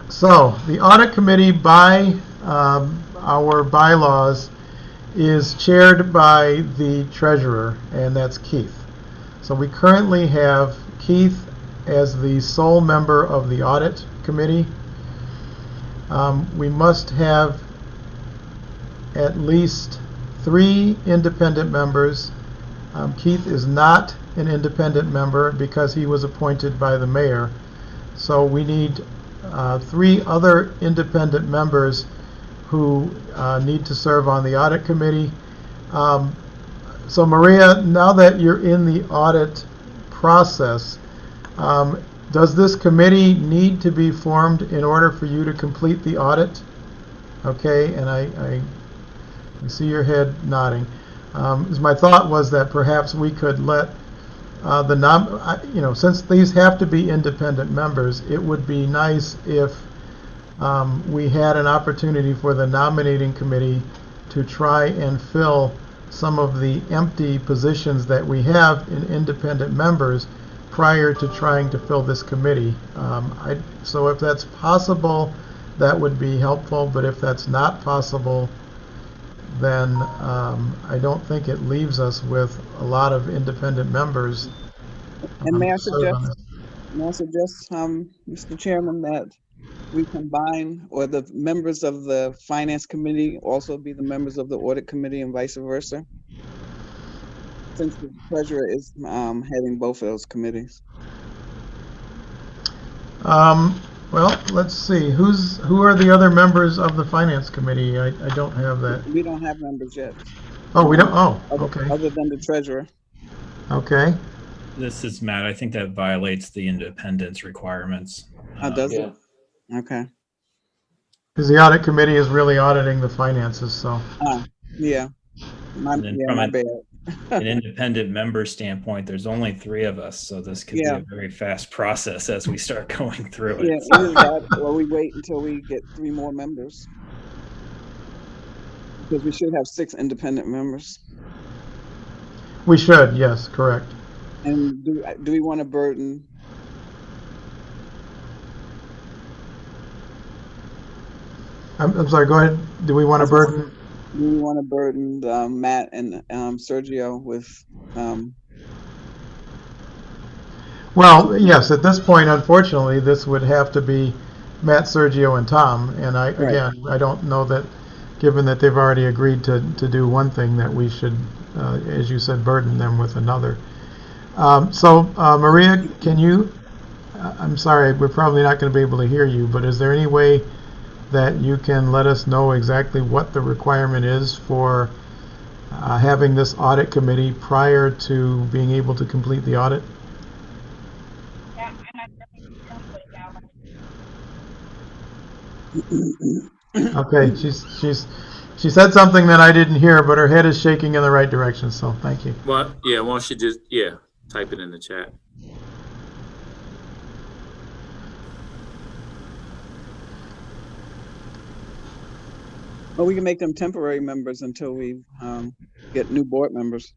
So the audit committee by our bylaws is chaired by the treasurer, and that's Keith. So we currently have Keith as the sole member of the audit committee. We must have at least 3 independent members. Keith is not an independent member because he was appointed by the mayor. So we need 3 other independent members who need to serve on the audit committee. So Maria, now that you're in the audit process, does this committee need to be formed in order for you to complete the audit? Okay, and I see your head nodding. My thought was that perhaps we could let since these have to be independent members, it would be nice if we had an opportunity for the nominating committee to try and fill some of the empty positions that we have in independent members prior to trying to fill this committee. So if that's possible, that would be helpful, but if that's not possible, then I don't think it leaves us with a lot of independent members. And may I suggest, Mr. Chairman, that we combine, or the members of the finance committee also be the members of the audit committee and vice versa, since the treasurer is heading both of those committees. Well, let's see. Who are the other members of the finance committee? I don't have that. We don't have members yet. Oh, we don't, oh, other, okay, other than the treasurer. okay. This is Matt. I think that violates the independence requirements. Does Yeah. it? Okay. Because the audit committee is really auditing the finances, so. Yeah. And then from My bad. an independent member standpoint, there's only 3 of us, so this could be Yeah. a very fast process as we start going through Yeah, it. either that or we wait until we get 3 more members. Because we should have 6 independent members. We should, yes, correct. And do we want to burden? I'm sorry, go ahead. Do we want to burden? Do we want to burden Matt and Sergio with? Well, yes, at this point, unfortunately, this would have to be Matt, Sergio, and Tom. And again, I don't know that, given that they've already agreed to do one thing, that we should, as you said, burden them with another. Maria, can you, I'm sorry, we're probably not going to be able to hear you, but is there any way that you can let us know exactly what the requirement is for having this audit committee prior to being able to complete the audit? Okay, she said something that I didn't hear, but her head is shaking in the right direction, so thank you. Well, yeah, why don't you just, type it in the chat. Well, we can make them temporary members until we get new board members.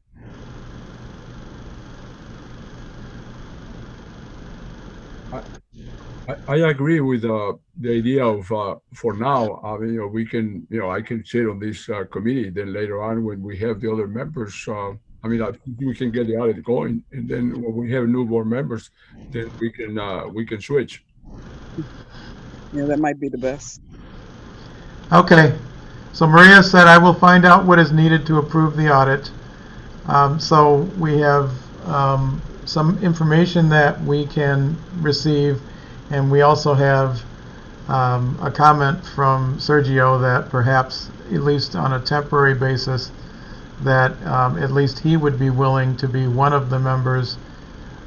I agree with the idea of for now. We can, I can sit on this committee. Then later on, when we have the other members, I think we can get the audit going, and then when we have new board members, then we can switch. Yeah, that might be the best. Okay, so Maria said I will find out what is needed to approve the audit. So we have some information that we can receive, and we also have a comment from Sergio that perhaps, at least on a temporary basis, that at least he would be willing to be one of the members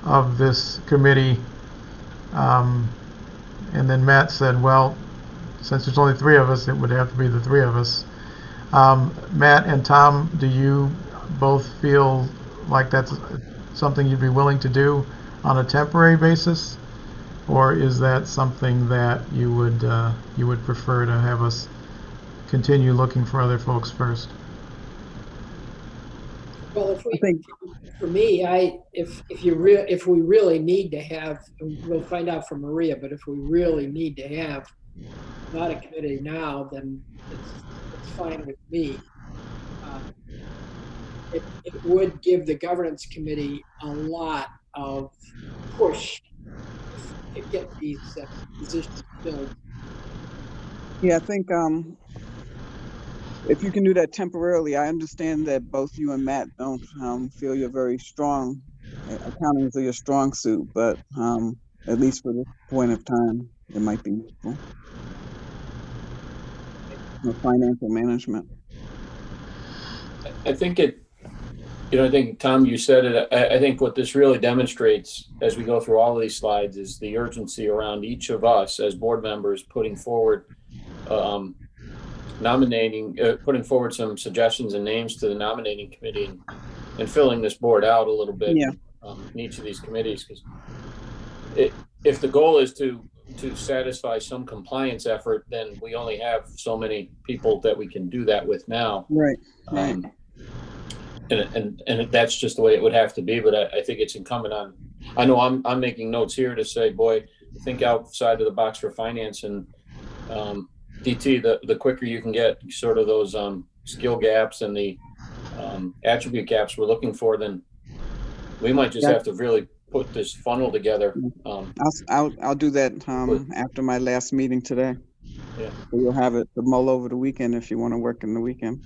of this committee. And then Matt said, well, since there's only 3 of us, it would have to be the 3 of us. Matt and Tom, do you both feel like that's something you'd be willing to do on a temporary basis? Or is that something that you would prefer to have us continue looking for other folks first? Well, for me, if we really need to have, we'll find out from Maria, but if we really need to have not a committee now, then it's fine with me. It would give the governance committee a lot of push to get these positions filled. Yeah, I think if you can do that temporarily, I understand that both you and Matt don't feel you're very strong. Accounting is your strong suit, but at least for this point of time, it might be useful. Financial management. I think I think, Tom, you said it. I think what this really demonstrates as we go through all of these slides is the urgency around each of us as board members putting forward putting forward some suggestions and names to the nominating committee and filling this board out a little bit in each of these committees. Because if the goal is to satisfy some compliance effort, then we only have so many people that we can do that with now. Right. And that's just the way it would have to be. But I think it's incumbent on. I know I'm making notes here to say, boy, think outside of the box for finance, and DT. The quicker you can get sort of those skill gaps and the attribute gaps we're looking for, then we might just have to really put this funnel together. I'll do that after my last meeting today. Yeah. So you'll have it to mull over the weekend if you want to work in the weekend.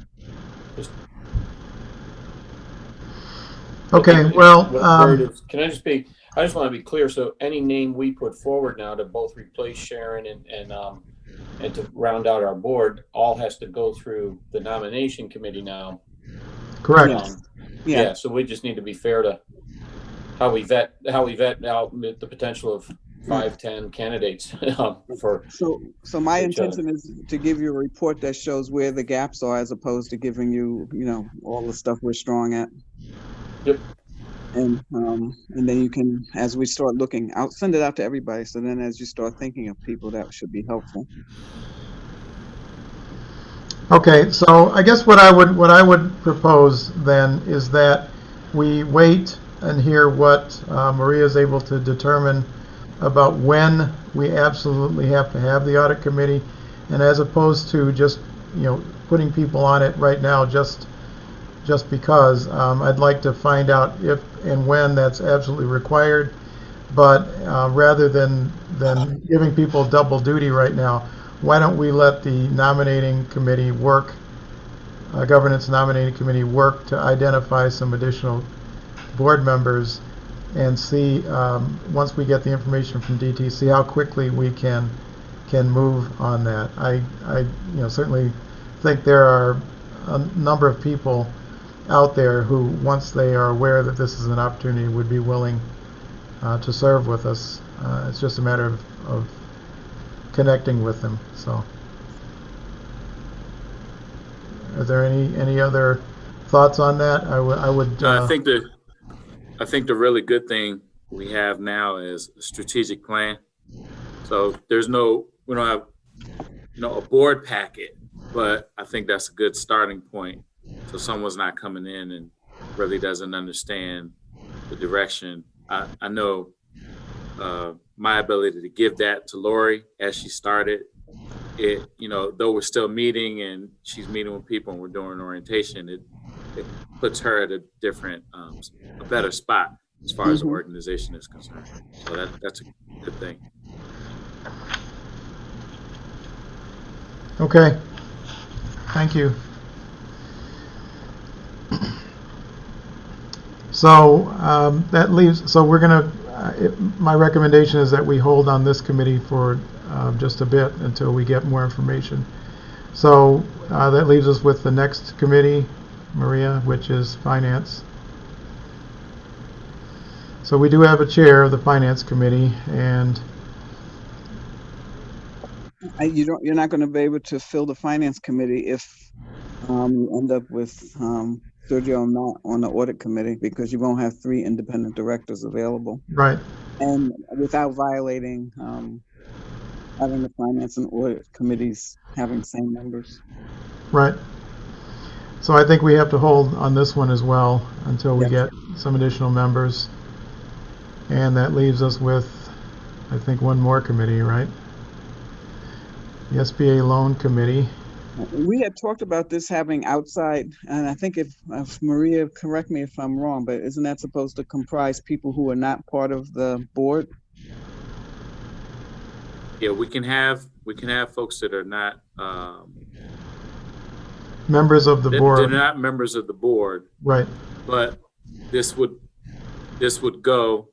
Okay, well, can I just want to be clear. So any name we put forward now to both replace Sharon and to round out our board all has to go through the nomination committee now. Correct. Yeah. So we just need to be fair to how we vet out the potential of 5-10 candidates for. So my each other. intention is to give you a report that shows where the gaps are, as opposed to giving you, all the stuff we're strong at. Yep. And then you can, as we start looking, I'll send it out to everybody. So then, as you start thinking of people, that should be helpful. Okay, so I guess what I would propose then is that we wait and hear what Maria is able to determine about when we absolutely have to have the audit committee, and as opposed to just putting people on it right now just because, I'd like to find out if and when that's absolutely required. But rather than giving people double duty right now, why don't we let the nominating committee work, governance nominating committee work to identify some additional board members, and see, once we get the information from DT, see how quickly we can move on that. I certainly think there are a number of people out there who, once they are aware that this is an opportunity, would be willing to serve with us. It's just a matter of connecting with them. So, are there any other thoughts on that? I would. I think the really good thing we have now is a strategic plan. So we don't have a board packet, but I think that's a good starting point. So someone's not coming in and really doesn't understand the direction. I know my ability to give that to Laurie as she started it, though we're still meeting and she's meeting with people and we're doing orientation, it puts her at a different, a better spot as far as the organization is concerned. So that's a good thing. Okay, thank you. So that leaves. So we're gonna. My recommendation is that we hold on this committee for just a bit until we get more information. So that leaves us with the next committee, Maria, which is finance. So we do have a chair of the finance committee, and you're not going to be able to fill the finance committee if you end up with Sergio not on the audit committee, because you won't have 3 independent directors available. Right. And without violating having the finance and audit committees having same members. Right. So I think we have to hold on this one as well until we get some additional members. And that leaves us with, I think, one more committee, right? The Sba Loan Committee. We had talked about this having outside, and I think if Maria, correct me if I'm wrong, but isn't that supposed to comprise people who are not part of the board? Yeah, we can have folks that are not members of the board. They're not members of the board. Right. But this would go,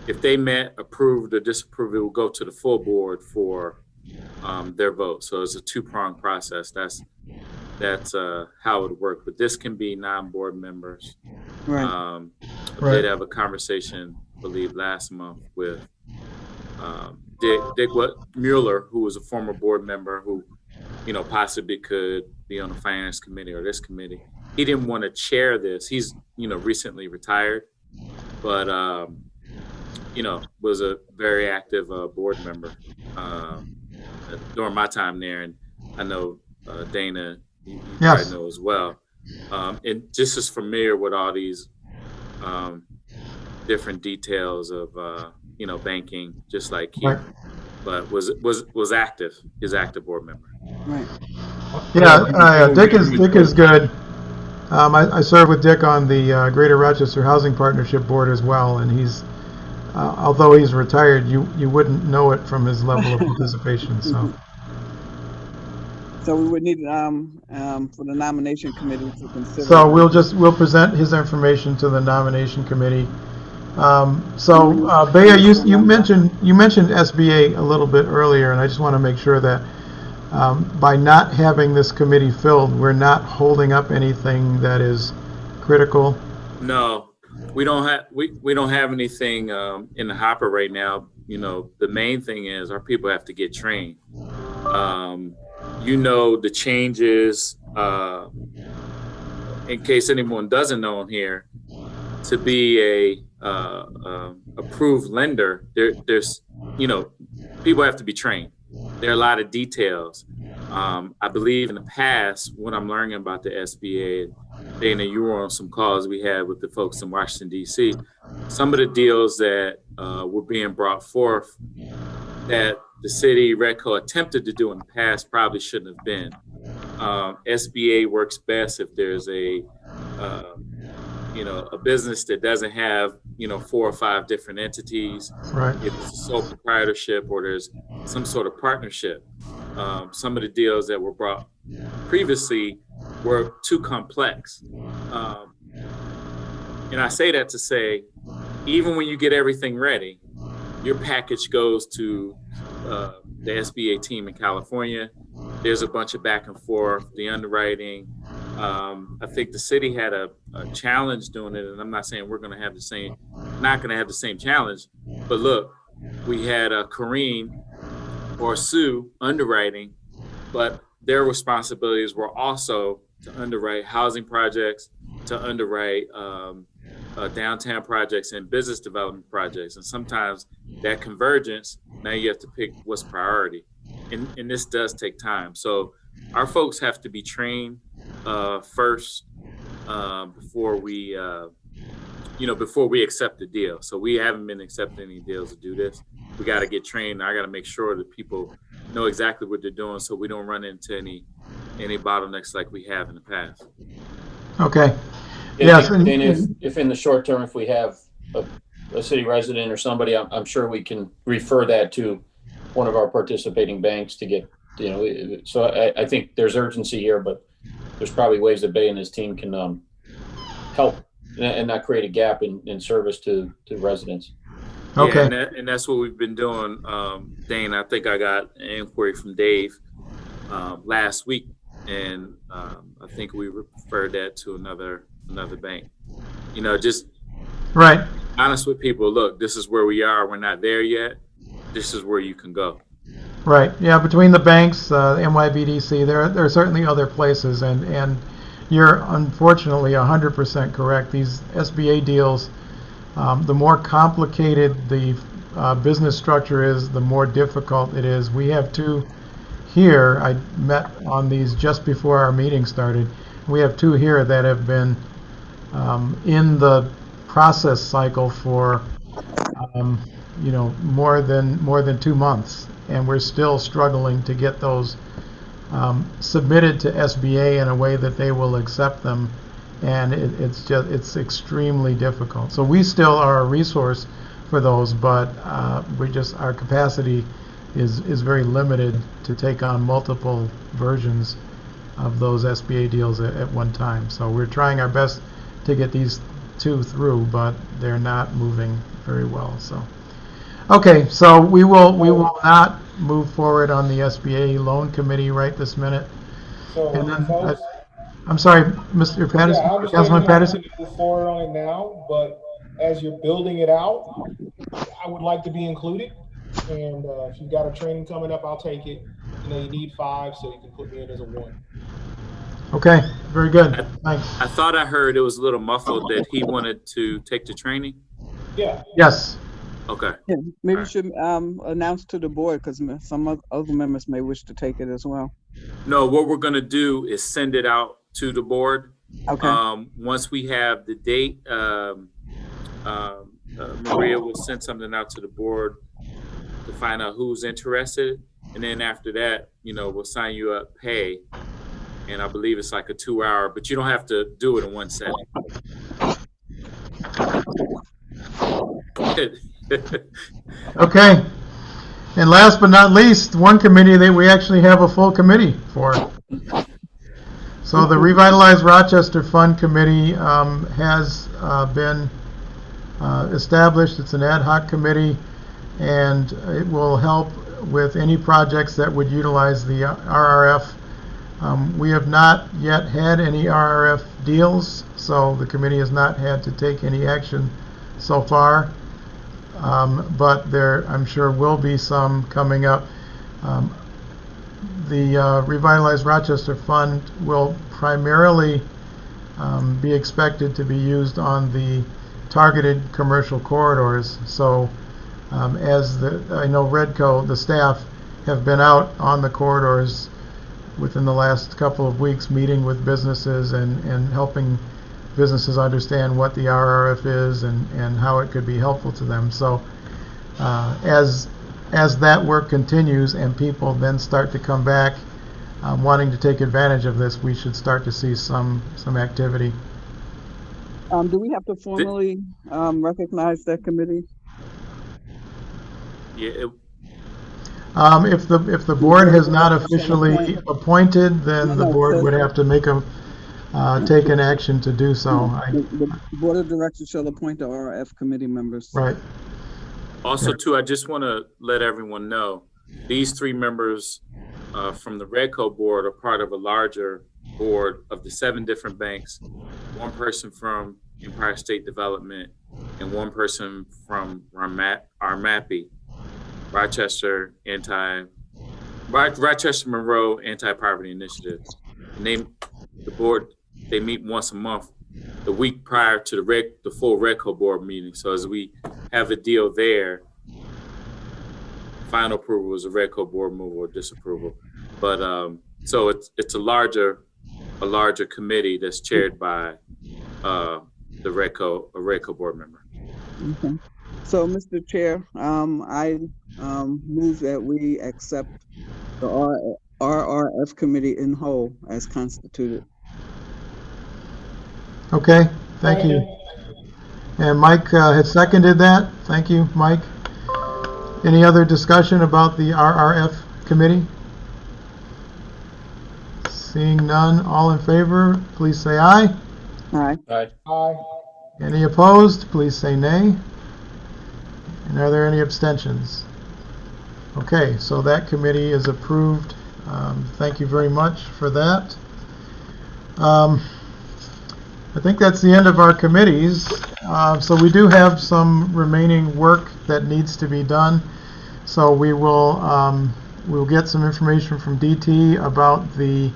if they met, approved, or disapproved, it will go to the full board for their vote. So it's a 2-pronged process. That's how it would work. But this can be non-board members. Right. I did have a conversation, I believe, last month with Dick Mueller, who was a former board member who, possibly could be on the finance committee or this committee. He didn't want to chair this. He's, recently retired, but, was a very active board member during my time there. And I know Dana, you probably know as well. And just as familiar with all these different details of, banking, just like he, but was active. He's active board member. Right. Yeah, Dick is good. I serve with Dick on the Greater Rochester Housing Partnership Board as well, and he's, although he's retired, you wouldn't know it from his level of participation. So we would need for the nomination committee to consider. So we'll present his information to the nomination committee. Bea, you mentioned SBA a little bit earlier, and I just want to make sure that by not having this committee filled, we're not holding up anything that is critical? No, we don't have anything in the hopper right now. You know, the main thing is our people have to get trained. You know, the changes, in case anyone doesn't know in here, to be a approved lender, there's, you know, people have to be trained. There are a lot of details. I believe in the past, what I'm learning about the SBA, Dana, you were on some calls we had with the folks in Washington, D.C. Some of the deals that were being brought forth that the city REDCO attempted to do in the past probably shouldn't have been. SBA works best if there's a business that doesn't have, 4 or 5 different entities. Right. If it's a sole proprietorship or there's some sort of partnership. Some of the deals that were brought previously were too complex. And I say that to say, even when you get everything ready, your package goes to the SBA team in California. There's a bunch of back and forth, the underwriting. I think the city had a challenge doing it, and I'm not saying we're going to have not going to have the same challenge, but look, we had Corrine or Sue underwriting, but their responsibilities were also to underwrite housing projects, to underwrite downtown projects and business development projects. And sometimes that convergence, now you have to pick what's priority. And this does take time. So our folks have to be trained first before we accept the deal. So we haven't been accepting any deals to do this. We got to get trained. I got to make sure that people know exactly what they're doing so we don't run into any bottlenecks like we have in the past. Okay. Yes. And if in the short term, if we have a city resident or somebody, I'm sure we can refer that to one of our participating banks to get, so I think there's urgency here, but there's probably ways that Bay and his team can help and not create a gap in service to residents. Okay. Yeah, and that's what we've been doing. Dane, I think I got an inquiry from Dave last week, and I think we referred that to another bank. Just right. Honest with people. Look, this is where we are. We're not there yet. This is where you can go. Right. Yeah. Between the banks, NYBDC, there are certainly other places, and you're unfortunately 100% correct. These SBA deals, the more complicated the business structure is, the more difficult it is. We have 2 here. I met on these just before our meeting started. We have 2 here that have been in the process cycle for more than 2 months, and we're still struggling to get those submitted to SBA in a way that they will accept them, and it's extremely difficult. So we still are a resource for those, but our capacity is very limited to take on multiple versions of those SBA deals at one time. So we're trying our best to get these 2 through, but they're not moving very well. So okay, so we will not move forward on the Sba Loan Committee right this minute. So, and then folks, I'm sorry, Mr. Patterson, yeah, Councilman Patterson. Move forward on it now, but as you're building it out, I would like to be included. And if you've got a training coming up, I'll take it. You need 5, so you can put me in as a 1. Okay, very good. Thanks. I thought I heard it was a little muffled that he wanted to take the training. Yeah. Yes. Okay. Yeah, maybe you should announce to the board, because some other members may wish to take it as well. No, what we're going to do is send it out to the board. Okay. Once we have the date, Maria will send something out to the board to find out who's interested. And then after that, we'll sign you up, pay. And I believe it's like a 2-hour, but you don't have to do it in one setting. Okay. And last but not least, one committee that we actually have a full committee for. So the Revitalized Rochester Fund Committee has been established. It's an ad hoc committee, and it will help with any projects that would utilize the RRF. We have not yet had any RRF deals, so the committee has not had to take any action so far. But there, I'm sure, will be some coming up. The Revitalized Rochester Fund will primarily be expected to be used on the targeted commercial corridors. So I know REDCO, the staff, have been out on the corridors within the last couple of weeks, meeting with businesses and helping businesses understand what the RRF is and how it could be helpful to them. So as that work continues and people then start to come back wanting to take advantage of this, we should start to see some activity. Do we have to formally recognize that committee? Yeah, If the board has not officially appointed, then the board would have to make take an action to do so. The board of directors shall appoint the RRF committee members. Right. also, too, I just want to let everyone know these 3 members from the REDCO board are part of a larger board of the 7 different banks. 1 person from Empire State Development and 1 person from RMAPI, Rochester Monroe Anti-Poverty Initiative. And the board, they meet once a month, the week prior to the full REDCO board meeting. So as we have a deal there, final approval is a REDCO board move or disapproval. But so it's a larger committee that's chaired by a REDCO board member. Okay. So, Mr. Chair, I move that we accept the RRF committee in whole as constituted. Okay, thank you. And Mike had seconded that. Thank you, Mike. Any other discussion about the RRF committee? Seeing none, all in favor, please say aye. Aye. Aye. Aye. Any opposed, please say nay. And are there any abstentions? Okay, so that committee is approved. Thank you very much for that. I think that's the end of our committees. So we do have some remaining work that needs to be done. So we will we'll get some information from DT about the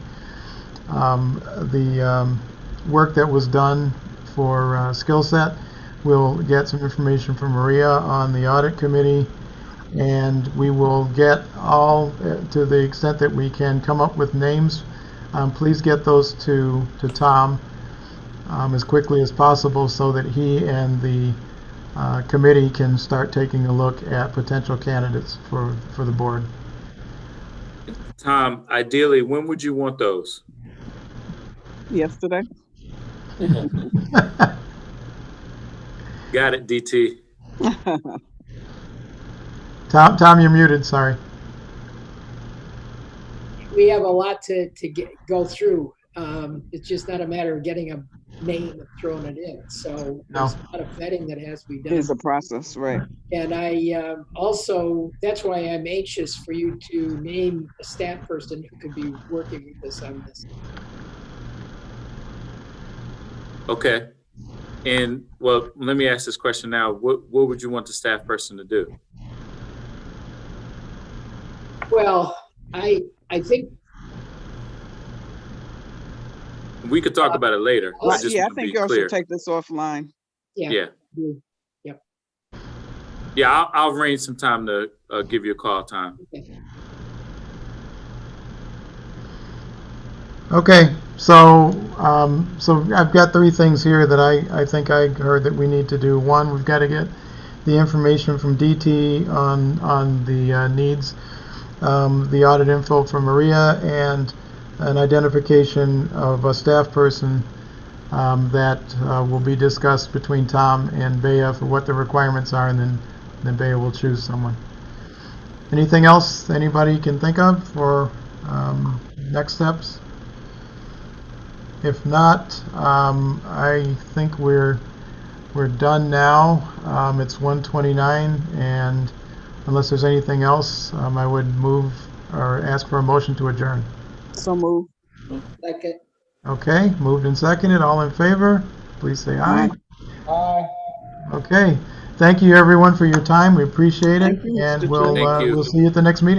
work that was done for skill set. We'll get some information from Maria on the Audit Committee, and we will get all, to the extent that we can, come up with names. Please get those to Tom as quickly as possible so that he and the committee can start taking a look at potential candidates for the board. Tom, ideally, when would you want those? Yesterday. Got it, DT. Tom, you're muted, sorry. We have a lot to go through. It's just not a matter of getting a name and throwing it in. So there's a lot of vetting that has to be done. It's a process, right? And I also, that's why I'm anxious for you to name a staff person who could be working with us on this. Okay. And well, let me ask this question now. What would you want the staff person to do? Well, I think we could talk about it later. I think y'all should take this offline. Yeah. Yeah, I'll arrange some time to give you a call, Tom. Okay, so I've got 3 things here that I think I heard that we need to do. 1, we've got to get the information from DT on the needs, the audit info from Maria, and an identification of a staff person that will be discussed between Tom and Bea for what the requirements are, and then Bea will choose someone. Anything else anybody can think of for next steps? If not, I think we're done now. It's 1:29, and Unless there's anything else, I would move or ask for a motion to adjourn. So move. Second. Okay, moved and seconded. All in favor, please say aye. Aye. Okay, thank you everyone for your time. We appreciate it, Thank you, and Mr. we'll Thank you. we'll see you at the next meeting.